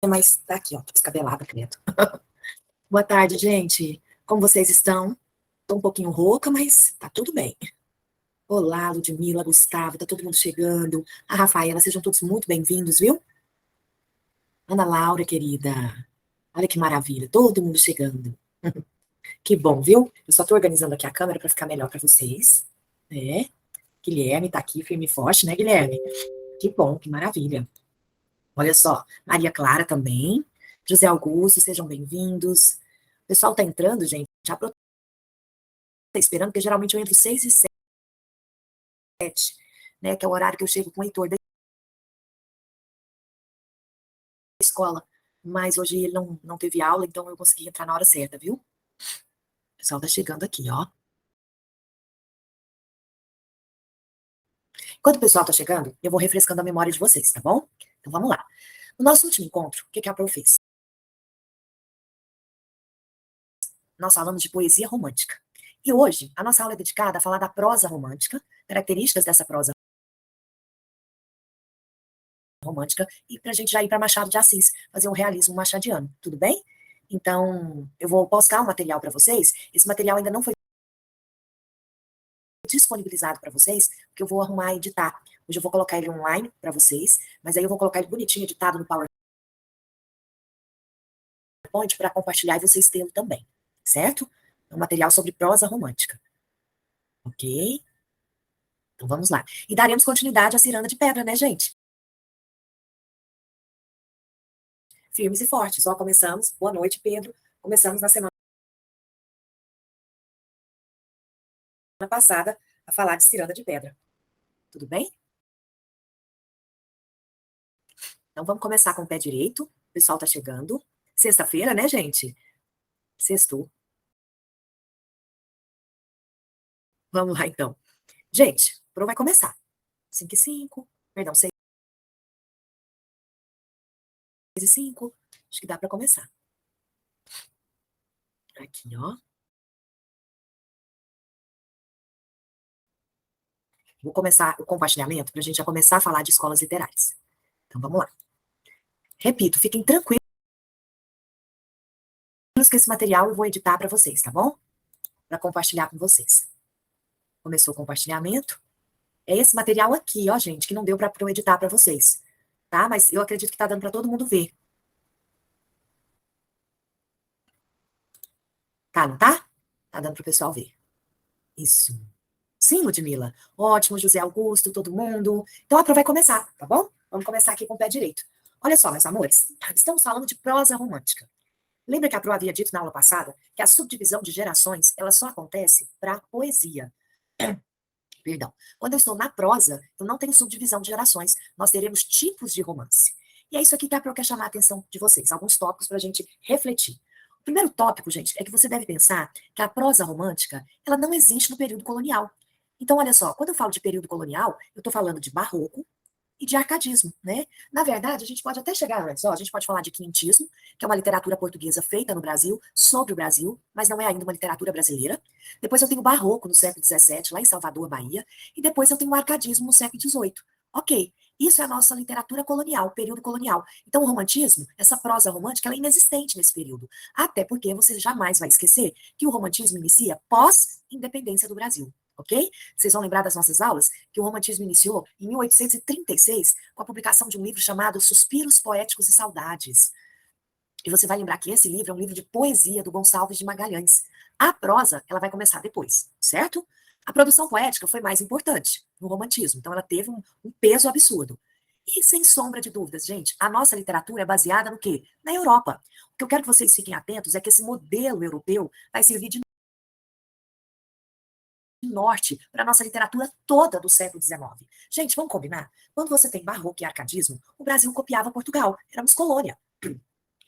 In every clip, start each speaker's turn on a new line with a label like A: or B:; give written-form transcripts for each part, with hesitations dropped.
A: mas tá aqui, ó, descabelada, credo. Boa tarde, gente. Como vocês estão? Tô um pouquinho rouca, mas tá tudo bem. Olá, Ludmila, Gustavo, tá todo mundo chegando. A Rafaela, sejam todos muito bem-vindos, viu? Ana Laura, querida. Olha que maravilha, todo mundo chegando. Que bom, viu? Eu só tô organizando aqui a câmera para ficar melhor para vocês, né? Guilherme tá aqui firme e forte, né, Guilherme? Que bom, que maravilha. Olha só, Maria Clara também. José Augusto, sejam bem-vindos. O pessoal tá entrando, gente. Já tá esperando, porque geralmente eu entro 6 e 7, né? Que é o horário que eu chego com o Heitor da escola. Mas hoje ele não teve aula, então eu consegui entrar na hora certa, viu? O pessoal tá chegando aqui, ó. Enquanto o pessoal tá chegando, eu vou refrescando a memória de vocês, tá bom? Então vamos lá. No nosso último encontro, o que que a Pro fez? Nós falamos de poesia romântica. E hoje, a nossa aula é dedicada a falar da prosa romântica, características dessa prosa romântica, e para a gente já ir para Machado de Assis, fazer um realismo machadiano, tudo bem? Então, eu vou postar um material para vocês. Esse material ainda não foi disponibilizado para vocês, porque eu vou arrumar e editar. Hoje eu vou colocar ele online para vocês, mas aí eu vou colocar ele bonitinho, editado no PowerPoint para compartilhar e vocês tê-lo também, certo? É um material sobre prosa romântica, ok? Então vamos lá. E daremos continuidade à Ciranda de Pedra, né, gente? Firmes e fortes. Ó, começamos. Boa noite, Pedro. Começamos na semana passada a falar de Ciranda de Pedra. Tudo bem? Então vamos começar com o pé direito. O pessoal tá chegando. Sexta-feira, né, gente? Sextou. Vamos lá, então. Gente, o Pro vai começar. 5 e 5. Perdão, 6 e 5. Acho que dá para começar. Aqui, ó. Vou começar o compartilhamento para a gente já começar a falar de escolas literárias. Então vamos lá. Repito, fiquem tranquilos que esse material eu vou editar para vocês, tá bom? Para compartilhar com vocês. Começou o compartilhamento. É esse material aqui, ó, gente, que não deu para eu editar para vocês, tá? Mas eu acredito que tá dando para todo mundo ver. Tá, não tá? Tá dando para o pessoal ver. Isso. Sim, Ludmila. Ótimo, José Augusto, todo mundo. Então a prova vai começar, tá bom? Vamos começar aqui com o pé direito. Olha só, meus amores, estamos falando de prosa romântica. Lembra que a Pro havia dito na aula passada que a subdivisão de gerações, ela só acontece para poesia. Perdão. Quando eu estou na prosa, eu não tenho subdivisão de gerações. Nós teremos tipos de romance. E é isso aqui que a Pro quer chamar a atenção de vocês. Alguns tópicos para a gente refletir. O primeiro tópico, gente, é que você deve pensar que a prosa romântica, ela não existe no período colonial. Então, olha só, quando eu falo de período colonial, eu estou falando de barroco, e de arcadismo, né? Na verdade, a gente pode até chegar antes, ó, a gente pode falar de quinhentismo, que é uma literatura portuguesa feita no Brasil, sobre o Brasil, mas não é ainda uma literatura brasileira. Depois eu tenho o barroco no século XVII, lá em Salvador, Bahia, e depois eu tenho o arcadismo no século XVIII. Ok, isso é a nossa literatura colonial, período colonial. Então o romantismo, essa prosa romântica, ela é inexistente nesse período. Até porque você jamais vai esquecer que o romantismo inicia pós-independência do Brasil. Ok? Vocês vão lembrar das nossas aulas que o romantismo iniciou em 1836 com a publicação de um livro chamado Suspiros Poéticos e Saudades. E você vai lembrar que esse livro é um livro de poesia do Gonçalves de Magalhães. A prosa, ela vai começar depois, certo? A produção poética foi mais importante no romantismo, então ela teve um peso absurdo. E sem sombra de dúvidas, gente, a nossa literatura é baseada no quê? Na Europa. O que eu quero que vocês fiquem atentos é que esse modelo europeu vai servir de norte para a nossa literatura toda do século XIX. Gente, vamos combinar? Quando você tem barroco e arcadismo, o Brasil copiava Portugal, éramos colônia.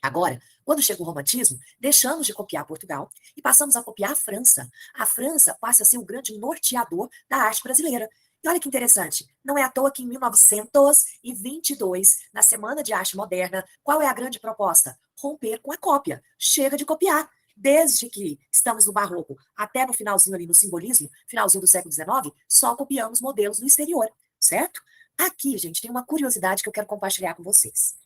A: Agora, quando chega o romantismo, deixamos de copiar Portugal e passamos a copiar a França. A França passa a ser o grande norteador da arte brasileira. E olha que interessante, não é à toa que em 1922, na Semana de Arte Moderna, qual é a grande proposta? Romper com a cópia. Chega de copiar. Desde que estamos no barroco até no finalzinho ali no simbolismo, finalzinho do século XIX, só copiamos modelos do exterior, certo? Aqui, gente, tem uma curiosidade que eu quero compartilhar com vocês.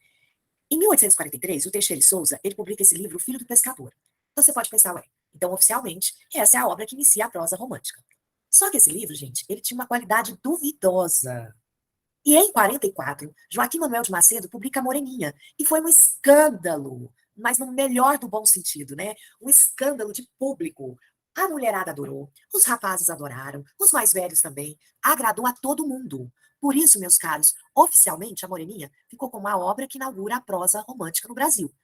A: Em 1843, o Teixeira e Souza, ele publica esse livro, O Filho do Pescador. Então você pode pensar, ué, então oficialmente, essa é a obra que inicia a prosa romântica. Só que esse livro, gente, ele tinha uma qualidade duvidosa. E em 44, Joaquim Manuel de Macedo publica a Moreninha, e foi um escândalo, mas no melhor do bom sentido, né? Um escândalo de público. A mulherada adorou, os rapazes adoraram, os mais velhos também, agradou a todo mundo. Por isso, meus caros, oficialmente a Moreninha ficou como a obra que inaugura a prosa romântica no Brasil.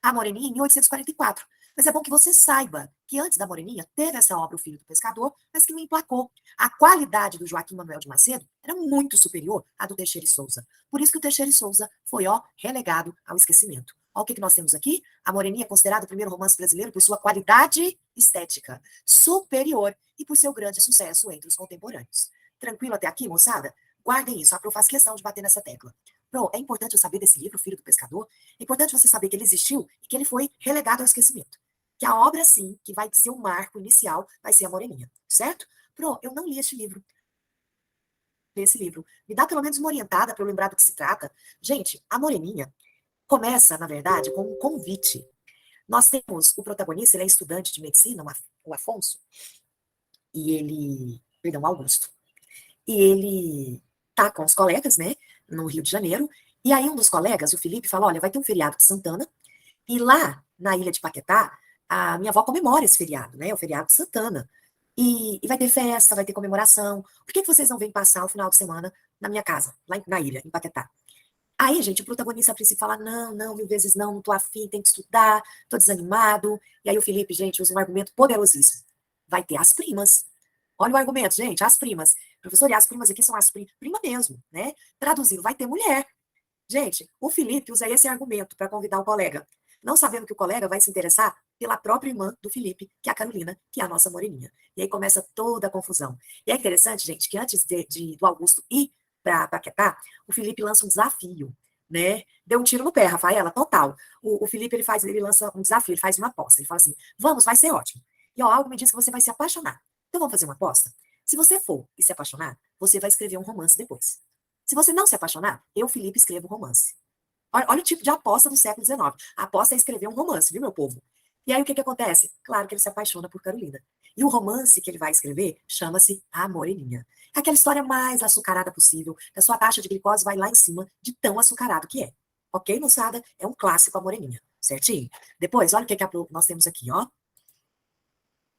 A: A Moreninha em 1844. Mas é bom que você saiba que antes da Moreninha teve essa obra O Filho do Pescador, mas que não emplacou. A qualidade do Joaquim Manuel de Macedo era muito superior à do Teixeira e Souza. Por isso que o Teixeira e Souza foi, relegado ao esquecimento. Olha o que nós temos aqui. A Moreninha é considerado o primeiro romance brasileiro por sua qualidade estética superior e por seu grande sucesso entre os contemporâneos. Tranquilo até aqui, moçada? Guardem isso, a Pro faz questão de bater nessa tecla. Pro, é importante eu saber desse livro, Filho do Pescador. É importante você saber que ele existiu e que ele foi relegado ao esquecimento. Que a obra, sim, que vai ser o marco inicial, vai ser a Moreninha, certo? Pro, eu não li este livro. Esse livro. Me dá pelo menos uma orientada para eu lembrar do que se trata. Gente, a Moreninha começa, na verdade, com um convite. Nós temos o protagonista, ele é estudante de medicina, o Afonso, e ele, perdão, Augusto. E ele tá com os colegas, né, no Rio de Janeiro, e aí um dos colegas, o Felipe, fala, olha, vai ter um feriado de Santana, e lá na ilha de Paquetá, a minha avó comemora esse feriado, né, o feriado de Santana. E vai ter festa, vai ter comemoração. Por que vocês não vêm passar o final de semana na minha casa, lá na ilha, em Paquetá? Aí, gente, o protagonista a princípio fala, não, não, 1000 vezes não, não tô afim, tem que estudar, tô desanimado. E aí o Felipe, gente, usa um argumento poderosíssimo. Vai ter as primas. Olha o argumento, gente, as primas. Professor, e as primas aqui são as primas, prima mesmo, né? Traduzindo, vai ter mulher. Gente, o Felipe usa esse argumento para convidar o colega, não sabendo que o colega vai se interessar pela própria irmã do Felipe, que é a Carolina, que é a nossa moreninha. E aí começa toda a confusão. E é interessante, gente, que antes do Augusto ir para Paquetá, o Felipe lança um desafio, né? Deu um tiro no pé, Rafaela, total. O Felipe, ele lança um desafio, ele faz uma aposta. Ele fala assim, vamos, vai ser ótimo. E ó, algo me diz que você vai se apaixonar. Então vamos fazer uma aposta? Se você for e se apaixonar, você vai escrever um romance depois. Se você não se apaixonar, eu, Felipe, escrevo um romance. Olha o tipo de aposta do século XIX. A aposta é escrever um romance, viu, meu povo? E aí o que acontece? Claro que ele se apaixona por Carolina. E o romance que ele vai escrever chama-se A Moreninha. É aquela história mais açucarada possível, que a sua taxa de glicose vai lá em cima de tão açucarado que é. Ok, moçada? É um clássico A Moreninha, certinho? Depois, olha o que nós temos aqui, ó.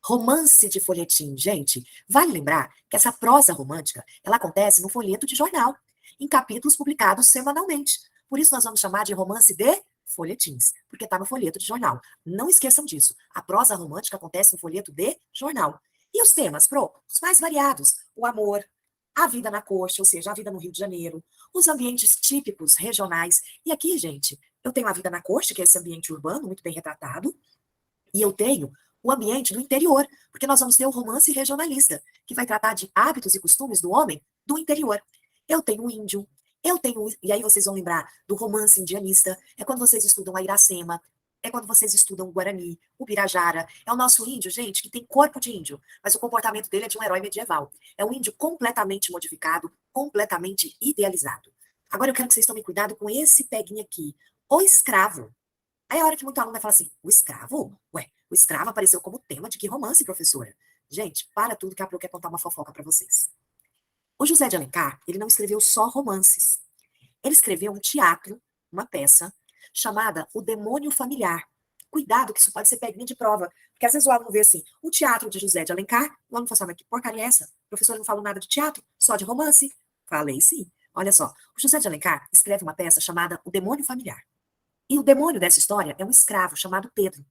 A: Romance de folhetim, gente. Vale lembrar que essa prosa romântica, ela acontece no folheto de jornal, em capítulos publicados semanalmente. Por isso nós vamos chamar de romance de folhetins, porque está no folheto de jornal. Não esqueçam disso. A prosa romântica acontece no folheto de jornal. E os temas, os mais variados. O amor, a vida na corte, ou seja, a vida no Rio de Janeiro, os ambientes típicos regionais. E aqui, gente, eu tenho a vida na corte, que é esse ambiente urbano, muito bem retratado, e eu tenho o ambiente do interior, porque nós vamos ter o romance regionalista, que vai tratar de hábitos e costumes do homem do interior. Eu tenho o índio, e aí vocês vão lembrar do romance indianista, é quando vocês estudam a Iracema, é quando vocês estudam o Guarani, o Birajara. É o nosso índio, gente, que tem corpo de índio, mas o comportamento dele é de um herói medieval. É um índio completamente modificado, completamente idealizado. Agora eu quero que vocês tomem cuidado com esse peguinho aqui, o escravo. Aí a hora que muito aluno vai falar assim, o escravo? Ué, o escravo apareceu como tema de que romance, professora? Gente, para tudo que a Pro quer contar uma fofoca para vocês. O José de Alencar, ele não escreveu só romances. Ele escreveu um teatro, uma peça, chamada O Demônio Familiar. Cuidado, que isso pode ser peguinha de prova. Porque às vezes o aluno vê assim, o teatro de José de Alencar, o aluno fala assim, mas que porcaria é essa? O professor não falou nada de teatro, só de romance. Falei sim. Olha só, o José de Alencar escreve uma peça chamada O Demônio Familiar. E o demônio dessa história é um escravo chamado Pedro.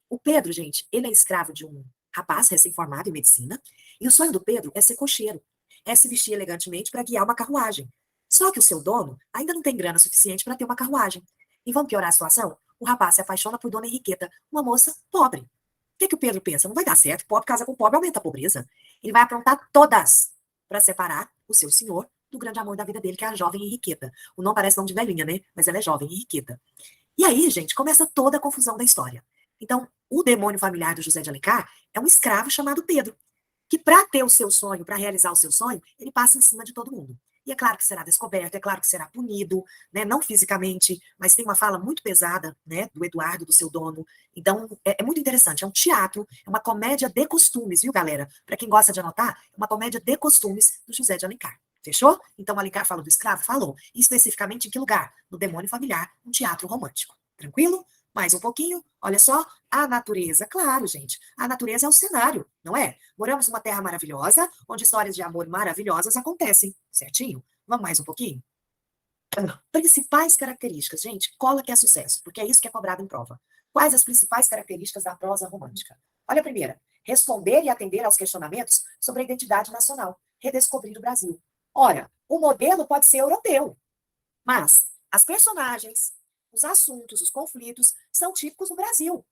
A: O Pedro, gente, ele é escravo de um rapaz recém-formado em medicina, e o sonho do Pedro é ser cocheiro, é se vestir elegantemente para guiar uma carruagem. Só que o seu dono ainda não tem grana suficiente para ter uma carruagem. E vamos piorar a situação? O rapaz se apaixona por Dona Henriqueta, uma moça pobre. O que o Pedro pensa? Não vai dar certo, pobre casa com pobre aumenta a pobreza. Ele vai aprontar todas para separar o seu senhor do grande amor da vida dele, que é a jovem Henriqueta. O nome parece nome de velhinha, né? Mas ela é jovem, Henriqueta. E aí, gente, começa toda a confusão da história. Então, o demônio familiar do José de Alencar é um escravo chamado Pedro, que para ter o seu sonho, para realizar o seu sonho, ele passa em cima de todo mundo. E é claro que será descoberto, é claro que será punido, né? Não fisicamente, mas tem uma fala muito pesada, né? Do Eduardo, do seu dono. Então, é muito interessante. É um teatro, é uma comédia de costumes, viu, galera? Para quem gosta de anotar, é uma comédia de costumes do José de Alencar. Fechou? Então, Alencar falou do escravo? Falou. E especificamente em que lugar? No Demônio Familiar, um teatro romântico. Tranquilo? Mais um pouquinho, olha só, a natureza, claro, gente, a natureza é o cenário, não é? Moramos numa terra maravilhosa, onde histórias de amor maravilhosas acontecem, certinho? Vamos mais um pouquinho? Principais características, gente, cola que é sucesso, porque é isso que é cobrado em prova. Quais as principais características da prosa romântica? Olha a primeira, responder e atender aos questionamentos sobre a identidade nacional, redescobrir o Brasil. Ora, o modelo pode ser europeu, mas as personagens, os assuntos, os conflitos são típicos do Brasil.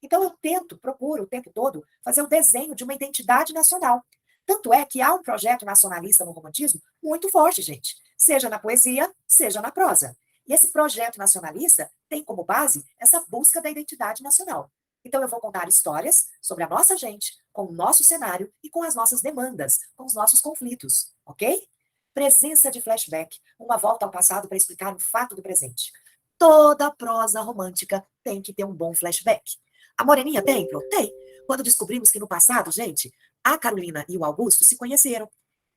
A: Então eu tento, procuro o tempo todo fazer o desenho de uma identidade nacional. Tanto é que há um projeto nacionalista no romantismo muito forte, gente, seja na poesia, seja na prosa. E esse projeto nacionalista tem como base essa busca da identidade nacional. Então eu vou contar histórias sobre a nossa gente, com o nosso cenário e com as nossas demandas, com os nossos conflitos, ok? Presença de flashback, uma volta ao passado para explicar um fato do presente. Toda prosa romântica tem que ter um bom flashback. A Moreninha tem? Tem. Quando descobrimos que no passado, gente, a Carolina e o Augusto se conheceram.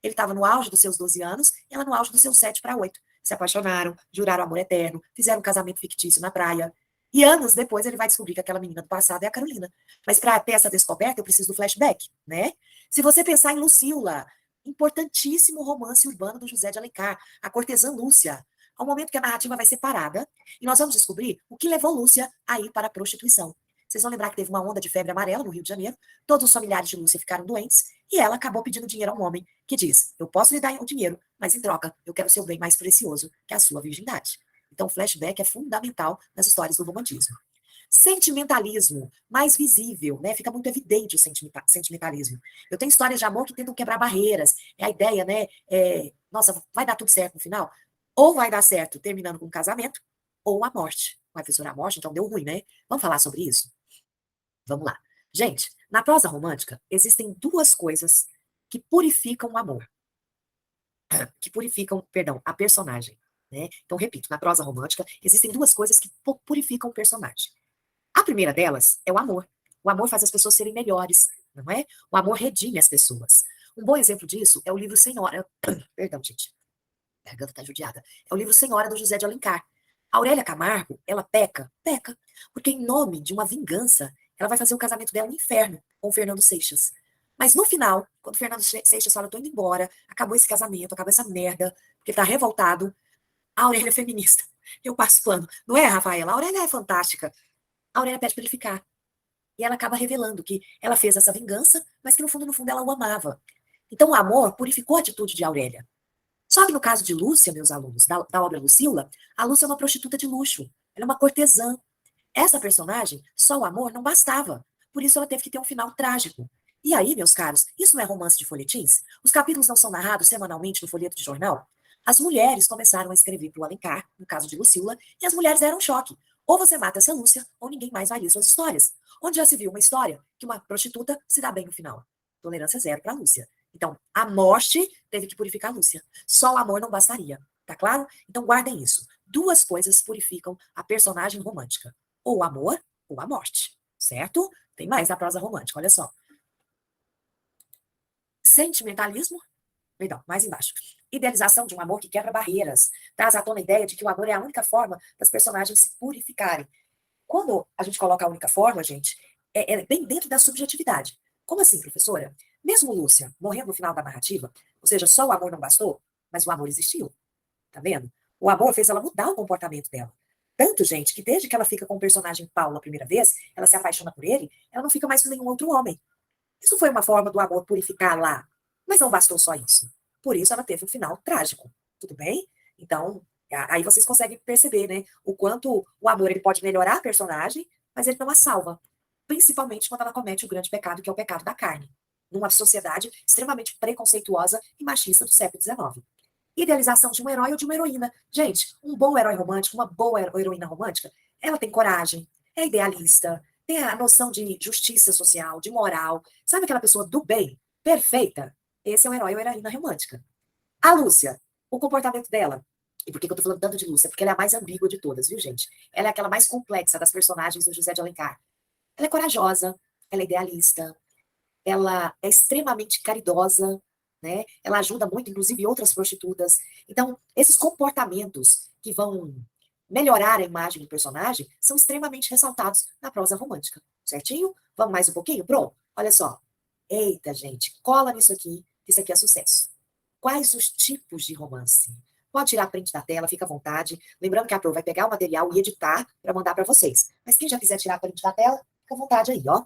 A: Ele estava no auge dos seus 12 anos, ela no auge dos seus 7 para 8. Se apaixonaram, juraram amor eterno, fizeram um casamento fictício na praia. E anos depois ele vai descobrir que aquela menina do passado é a Carolina. Mas para ter essa descoberta, eu preciso do flashback, né? Se você pensar em Lucila, importantíssimo romance urbano do José de Alencar, a cortesã Lúcia, ao momento que a narrativa vai ser parada, e nós vamos descobrir o que levou Lúcia a ir para a prostituição. Vocês vão lembrar que teve uma onda de febre amarela no Rio de Janeiro, todos os familiares de Lúcia ficaram doentes, e ela acabou pedindo dinheiro a um homem que diz: eu posso lhe dar o dinheiro, mas em troca eu quero o seu bem mais precioso, que é a sua virgindade. Então, o flashback é fundamental nas histórias do romantismo. Sentimentalismo, mais visível, né? Fica muito evidente o sentimentalismo. Eu tenho histórias de amor que tentam quebrar barreiras. É a ideia, né? Nossa, vai dar tudo certo no final? Ou vai dar certo terminando com um casamento, ou a morte. Vai, professora, a morte, então deu ruim, né? Vamos falar sobre isso? Vamos lá. Gente, na prosa romântica, existem duas coisas que purificam o amor, que purificam, perdão, a personagem. Né? Então, repito, na prosa romântica, existem duas coisas que purificam o personagem. A primeira delas é o amor. O amor faz as pessoas serem melhores, não é? O amor redime as pessoas. Um bom exemplo disso é o livro Senhora. Perdão, gente. A garganta tá judiada. É o livro Senhora do José de Alencar. A Aurélia Camargo, ela peca, porque em nome de uma vingança, ela vai fazer o casamento dela no inferno com o Fernando Seixas. Mas no final, quando o Fernando Seixas fala, eu tô indo embora, acabou esse casamento, acabou essa merda, porque ele tá revoltado, a Aurélia é feminista. Eu passo pano. Não é, Rafaela? A Aurélia é fantástica. A Aurélia pede pra ele ficar. E ela acaba revelando que ela fez essa vingança, mas que no fundo, ela o amava. Então o amor purificou a atitude de Aurélia. Só que no caso de Lúcia, meus alunos, da obra Lucila, a Lúcia é uma prostituta de luxo. Ela é uma cortesã. Essa personagem, só o amor não bastava. Por isso ela teve que ter um final trágico. E aí, meus caros, isso não é romance de folhetins? Os capítulos não são narrados semanalmente no folheto de jornal? As mulheres começaram a escrever para o Alencar, no caso de Lucila, e as mulheres deram um choque. Ou você mata essa Lúcia, ou ninguém mais vai ler suas histórias. Onde já se viu uma história que uma prostituta se dá bem no final? Tolerância zero para Lúcia. Então, a morte teve que purificar a Lúcia. Só o amor não bastaria. Tá claro? Então, guardem isso. Duas coisas purificam a personagem romântica: ou o amor ou a morte. Certo? Tem mais na prosa romântica, olha só. Sentimentalismo, perdão, mais embaixo. Idealização de um amor que quebra barreiras. Traz à tona a ideia de que o amor é a única forma das personagens se purificarem. Quando a gente coloca a única forma, gente, é bem dentro da subjetividade. Como assim, professora? Mesmo Lúcia morrendo no final da narrativa, ou seja, só o amor não bastou, mas o amor existiu. Tá vendo? O amor fez ela mudar o comportamento dela. Tanto, gente, que desde que ela fica com o personagem Paulo a primeira vez, ela se apaixona por ele, ela não fica mais com nenhum outro homem. Isso foi uma forma do amor purificar lá. Mas não bastou só isso. Por isso ela teve um final trágico. Tudo bem? Então, aí vocês conseguem perceber, né? O quanto o amor ele pode melhorar a personagem, mas ele não a salva. Principalmente quando ela comete o grande pecado, que é o pecado da carne. Numa sociedade extremamente preconceituosa e machista do século XIX. Idealização de um herói ou de uma heroína. Gente, um bom herói romântico, uma boa heroína romântica, ela tem coragem, é idealista, tem a noção de justiça social, de moral. Sabe aquela pessoa do bem, perfeita? Esse é o herói ou heroína romântica. A Lúcia, O comportamento dela, e por que que eu tô falando tanto de Lúcia? Porque ela é a mais ambígua de todas, viu, gente? Ela é aquela mais complexa das personagens do José de Alencar. Ela é corajosa, ela é idealista, ela é extremamente caridosa, né? Ela ajuda muito, inclusive, outras prostitutas. Então, esses comportamentos que vão melhorar a imagem do personagem são extremamente ressaltados na prosa romântica, certinho? Vamos mais um pouquinho? Pronto, olha só. Eita, gente, cola nisso aqui, que isso aqui é sucesso. Quais os tipos de romance? Pode tirar print da tela, fica à vontade. Lembrando que a Pro vai pegar o material e editar para mandar para vocês. Mas quem já quiser tirar print da tela, fica à vontade aí, ó.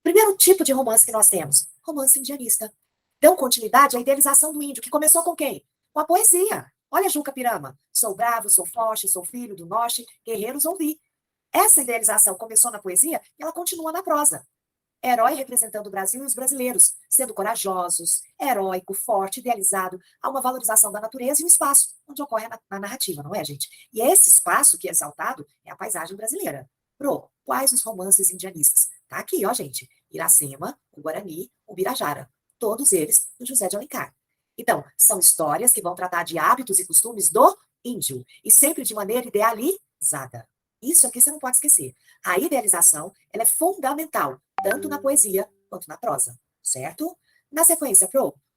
A: Primeiro tipo de romance que nós temos, romance indianista. Dão continuidade à idealização do índio, que começou com quem? Com a poesia. Olha Juca Pirama. Sou bravo, sou forte, sou filho do norte, guerreiros ouvi. Essa idealização começou na poesia e ela continua na prosa. Herói representando o Brasil e os brasileiros, sendo corajosos, heróico, forte, idealizado. Há uma valorização da natureza e o espaço, onde ocorre a narrativa, não é, gente? E esse espaço que é exaltado é a paisagem brasileira. Pro, quais os romances indianistas? Tá aqui, ó, gente. Iracema, o Guarani, o Birajara. Todos eles do José de Alencar. Então, são histórias que vão tratar de hábitos e costumes do índio, e sempre de maneira idealizada. Isso aqui você não pode esquecer. A idealização, ela é fundamental tanto na poesia quanto na prosa, certo? Na sequência,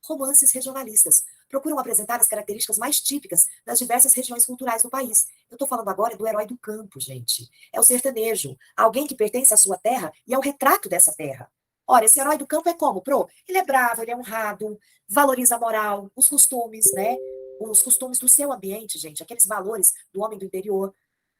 A: romances regionalistas. Procuram apresentar as características mais típicas das diversas regiões culturais do país. Eu estou falando agora do herói do campo, gente. É o sertanejo, alguém que pertence à sua terra e é o retrato dessa terra. Ora, esse herói do campo é como, Ele é bravo, ele é honrado, valoriza a moral, os costumes, né? Os costumes do seu ambiente, gente, aqueles valores do homem do interior,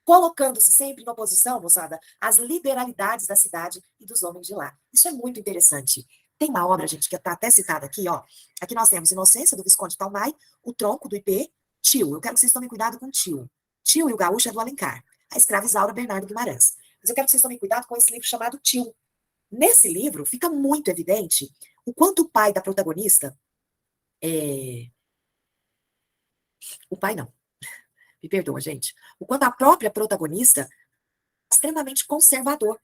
A: colocando-se sempre em oposição, moçada, às liberalidades da cidade e dos homens de lá. Isso é muito interessante. Tem uma obra, gente, que está até citada aqui, ó. Aqui nós temos Inocência, do Visconde Talmai, O Tronco, do IP, Tio. Eu quero que vocês tomem cuidado com Tio. Tio e o Gaúcho é do Alencar. A escrava Isaura Bernardo Guimarães. Mas eu quero que vocês tomem cuidado com esse livro chamado Tio. Nesse livro, fica muito evidente o quanto o pai da protagonista é... O pai não, me perdoa, gente. O quanto a própria protagonista é extremamente conservador.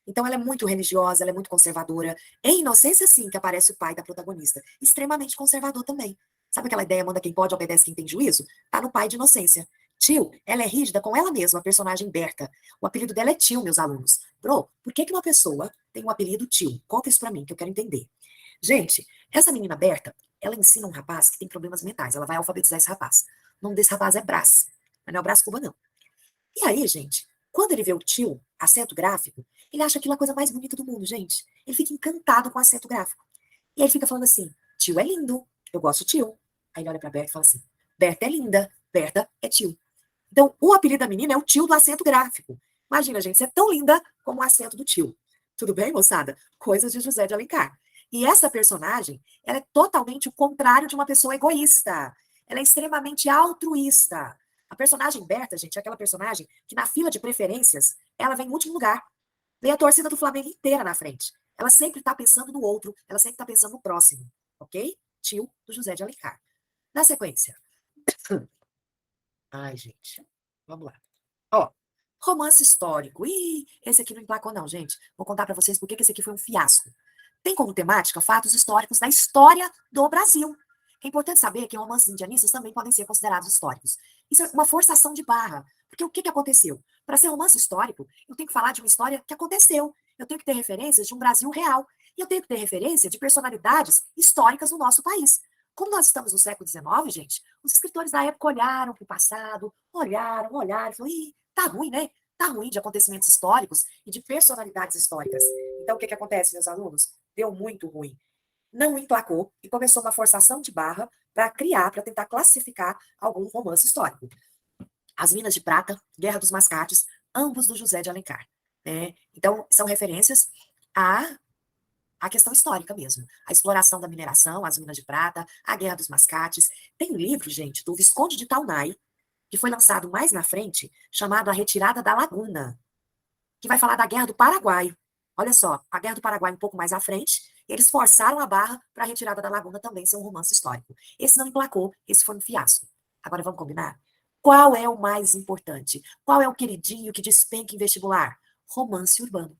A: Então, ela é muito religiosa, ela é muito conservadora. Em Inocência, sim, que aparece o pai da protagonista. Extremamente conservador também. Sabe aquela ideia, manda quem pode, obedece quem tem juízo? Tá no pai de Inocência. Tio, ela é rígida com ela mesma, a personagem Berta. O apelido dela é Tio, meus alunos. Por que que uma pessoa tem um apelido Tio? Conta isso pra mim, que eu quero entender. Gente, essa menina Berta, ela ensina um rapaz que tem problemas mentais. Ela vai alfabetizar esse rapaz. O nome desse rapaz é Brás. Mas não é o Brás Cuba, não. E aí, gente, quando ele vê o tio, acento gráfico, ele acha aquilo a coisa mais bonita do mundo, gente. Ele fica encantado com o acento gráfico. E aí ele fica falando assim: tio é lindo, eu gosto de tio. Aí ele olha pra Berta e fala assim: Berta é linda, Berta é tio. Então, o apelido da menina é o tio do acento gráfico. Imagina, gente, você é tão linda como o acento do tio. Tudo bem, moçada? Coisas de José de Alencar. E essa personagem, ela é totalmente o contrário de uma pessoa egoísta. Ela é extremamente altruísta. A personagem Berta, gente, é aquela personagem que na fila de preferências, ela vem em último lugar. Vem a torcida do Flamengo inteira na frente. Ela sempre está pensando no outro, ela sempre está pensando no próximo. Ok? Tio do José de Alencar. Na sequência. Ai, gente. Vamos lá. Ó, romance histórico. Ih, esse aqui não emplacou, não, gente. Vou contar para vocês por que esse aqui foi um fiasco. Tem como temática fatos históricos da história do Brasil. É importante saber que romances indianistas também podem ser considerados históricos. Isso é uma forçação de barra. Porque o que aconteceu? Para ser romance histórico, eu tenho que falar de uma história que aconteceu. Eu tenho que ter referências de um Brasil real. E eu tenho que ter referência de personalidades históricas no nosso país. Como nós estamos no século XIX, gente, os escritores da época olharam para o passado, olharam, falaram, ih, tá ruim, né? Tá ruim de acontecimentos históricos e de personalidades históricas. Então, o que acontece, meus alunos? Deu muito ruim. Não emplacou e começou uma forçação de barra para criar, para tentar classificar algum romance histórico. As Minas de Prata, Guerra dos Mascates, ambos do José de Alencar. Né? Então, são referências à questão histórica mesmo. A exploração da mineração, as minas de prata, a Guerra dos Mascates. Tem um livro, gente, do Visconde de Taunay, que foi lançado mais na frente, chamado A Retirada da Laguna, que vai falar da Guerra do Paraguai. Olha só, a Guerra do Paraguai um pouco mais à frente, eles forçaram a barra para a Retirada da Laguna também ser um romance histórico. Esse não emplacou, esse foi um fiasco. Agora vamos combinar? Qual é o mais importante? Qual é o queridinho que despenca em vestibular? Romance urbano.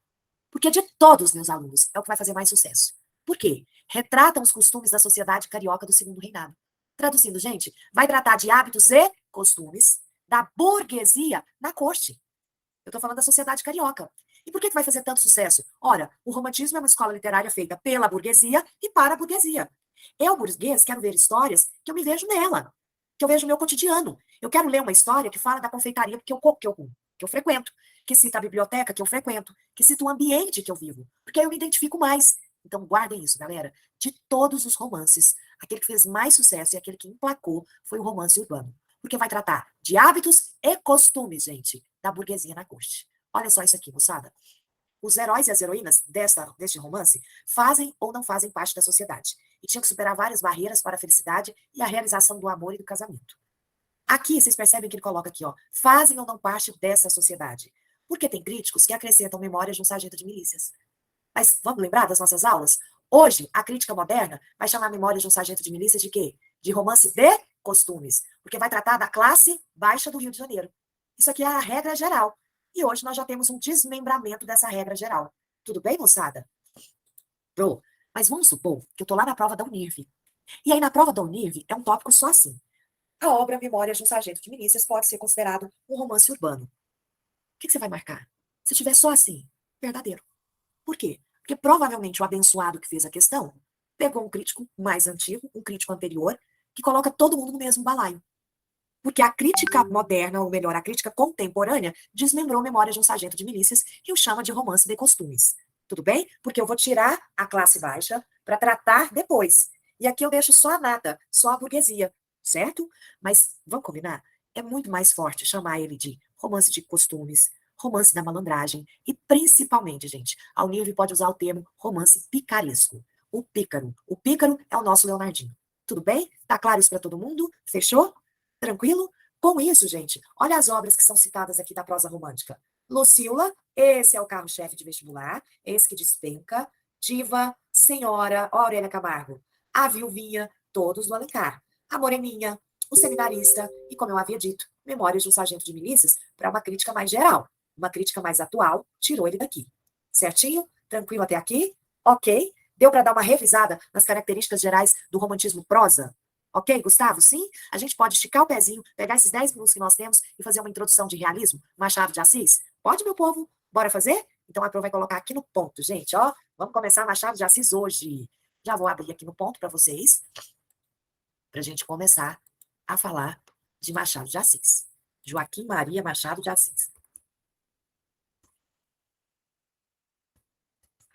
A: Porque de todos meus alunos, é o que vai fazer mais sucesso. Por quê? Retratam os costumes da sociedade carioca do Segundo Reinado. Traduzindo, gente, vai tratar de hábitos e costumes da burguesia na corte. Eu estou falando da sociedade carioca. E por que vai fazer tanto sucesso? Ora, o romantismo é uma escola literária feita pela burguesia e para a burguesia. Eu, burguês, quero ver histórias que eu me vejo nela, que eu vejo no meu cotidiano. Eu quero ler uma história que fala da confeitaria que eu frequento, que cita a biblioteca que eu frequento, que cita o ambiente que eu vivo, porque aí eu me identifico mais. Então, guardem isso, galera. De todos os romances, aquele que fez mais sucesso e aquele que emplacou foi o romance urbano. Porque vai tratar de hábitos e costumes, gente, da burguesia na corte. Olha só isso aqui, moçada. Os heróis e as heroínas deste romance fazem ou não fazem parte da sociedade. E tinham que superar várias barreiras para a felicidade e a realização do amor e do casamento. Aqui, vocês percebem que ele coloca aqui, ó, fazem ou não parte dessa sociedade. Porque tem críticos que acrescentam memórias de um sargento de milícias. Mas vamos lembrar das nossas aulas? Hoje, a crítica moderna vai chamar Memórias de um Sargento de Milícia de quê? De romance de costumes, porque vai tratar da classe baixa do Rio de Janeiro. Isso aqui é a regra geral. E hoje nós já temos um desmembramento dessa regra geral. Tudo bem, moçada? Pro, mas vamos supor que eu estou lá na prova da Unirv. E aí, na prova da Unirv, é um tópico só assim. A obra Memórias de um Sargento de Milícias pode ser considerado um romance urbano. O que você vai marcar? Se tiver só assim, verdadeiro. Por quê? Porque provavelmente o abençoado que fez a questão pegou um crítico mais antigo, um crítico anterior, que coloca todo mundo no mesmo balaio. Porque a crítica moderna, ou melhor, a crítica contemporânea, desmembrou Memórias de um Sargento de Milícias e o chama de romance de costumes. Tudo bem? Porque eu vou tirar a classe baixa para tratar depois. E aqui eu deixo só a nada, só a burguesia, certo? Mas vamos combinar? É muito mais forte chamar ele de romance de costumes, romance da malandragem e principalmente, gente, a Unirv pode usar o termo romance picaresco. O pícaro. O pícaro é o nosso Leonardinho. Tudo bem? Tá claro isso para todo mundo? Fechou? Tranquilo? Com isso, gente, olha as obras que são citadas aqui da prosa romântica. Lucila, esse é o carro-chefe de vestibular, esse que despenca. Diva, Senhora, Aurélia Camargo. A Viuvinha, todos do Alencar. A Moreninha, o Seminarista e, como eu havia dito, Memórias de um Sargento de Milícias para uma crítica mais geral, uma crítica mais atual, tirou ele daqui. Certinho? Tranquilo até aqui? Ok. Deu para dar uma revisada nas características gerais do romantismo prosa? Ok, Gustavo? Sim? A gente pode esticar o pezinho, pegar esses 10 minutos que nós temos e fazer uma introdução de realismo, Machado de Assis? Pode, meu povo? Bora fazer? Então a Pro vai colocar aqui no ponto, gente, ó. Vamos começar Machado de Assis hoje. Já vou abrir aqui no ponto para vocês, para a gente começar a falar de Machado de Assis. Joaquim Maria Machado de Assis.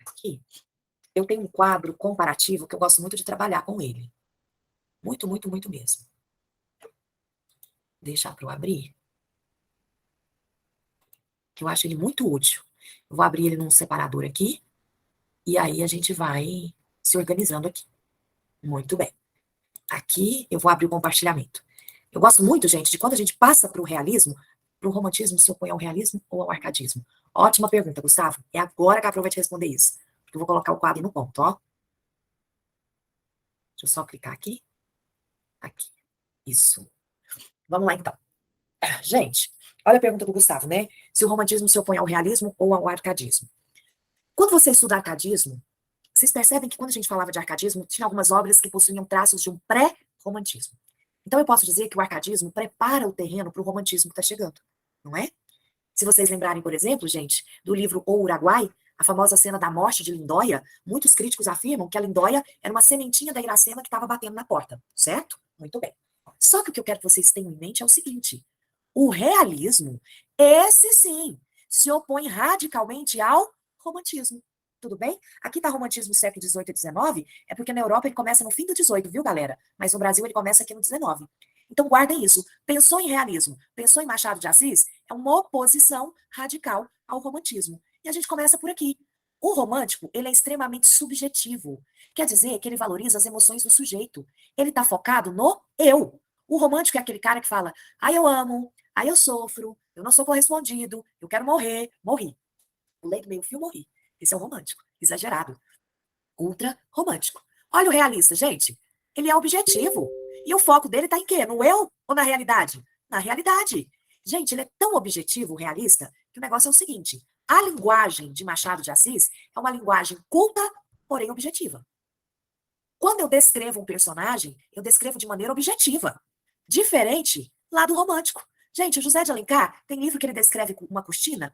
A: Aqui, eu tenho um quadro comparativo que eu gosto muito de trabalhar com ele. Muito, muito, muito mesmo. Deixa para eu abrir. Que eu acho ele muito útil. Eu vou abrir ele num separador aqui. E aí a gente vai se organizando aqui. Muito bem. Aqui eu vou abrir o compartilhamento. Eu gosto muito, gente, de quando a gente passa para o realismo, para o romantismo se opõe ao realismo ou ao arcadismo. Ótima pergunta, Gustavo. É agora que a Pro vai te responder isso. Porque eu vou colocar o quadro no ponto, ó. Deixa eu só clicar aqui. Aqui. Isso. Vamos lá, então. Gente, olha a pergunta do Gustavo, né? Se o romantismo se opõe ao realismo ou ao arcadismo. Quando você estuda arcadismo, vocês percebem que quando a gente falava de arcadismo, tinha algumas obras que possuíam traços de um pré-romantismo. Então eu posso dizer que o arcadismo prepara o terreno para o romantismo que está chegando, não é? Se vocês lembrarem, por exemplo, gente, do livro O Uruguai, a famosa cena da morte de Lindóia, muitos críticos afirmam que a Lindóia era uma sementinha da Iracema que estava batendo na porta, certo? Muito bem. Só que o que eu quero que vocês tenham em mente é o seguinte: o realismo, esse sim, se opõe radicalmente ao romantismo. Tudo bem? Aqui está romantismo século XVIII e XIX, é porque na Europa ele começa no fim do XVIII, viu, galera? Mas no Brasil ele começa aqui no XIX. Então guardem isso. Pensou em realismo, pensou em Machado de Assis, é uma oposição radical ao romantismo. E a gente começa por aqui. O romântico, ele é extremamente subjetivo. Quer dizer que ele valoriza as emoções do sujeito. Ele está focado no eu. O romântico é aquele cara que fala, eu amo, eu sofro, eu não sou correspondido, eu quero morrer, morri. Pulei do meio fio, morri. Esse é o romântico, exagerado. Ultra romântico. Olha o realista, gente. Ele é objetivo. E o foco dele está em quê? No eu ou na realidade? Na realidade. Gente, ele é tão objetivo, realista, que o negócio é o seguinte: a linguagem de Machado de Assis é uma linguagem culta, porém objetiva. Quando eu descrevo um personagem, eu descrevo de maneira objetiva, diferente lá do romântico. Gente, o José de Alencar tem livro que ele descreve uma cortina,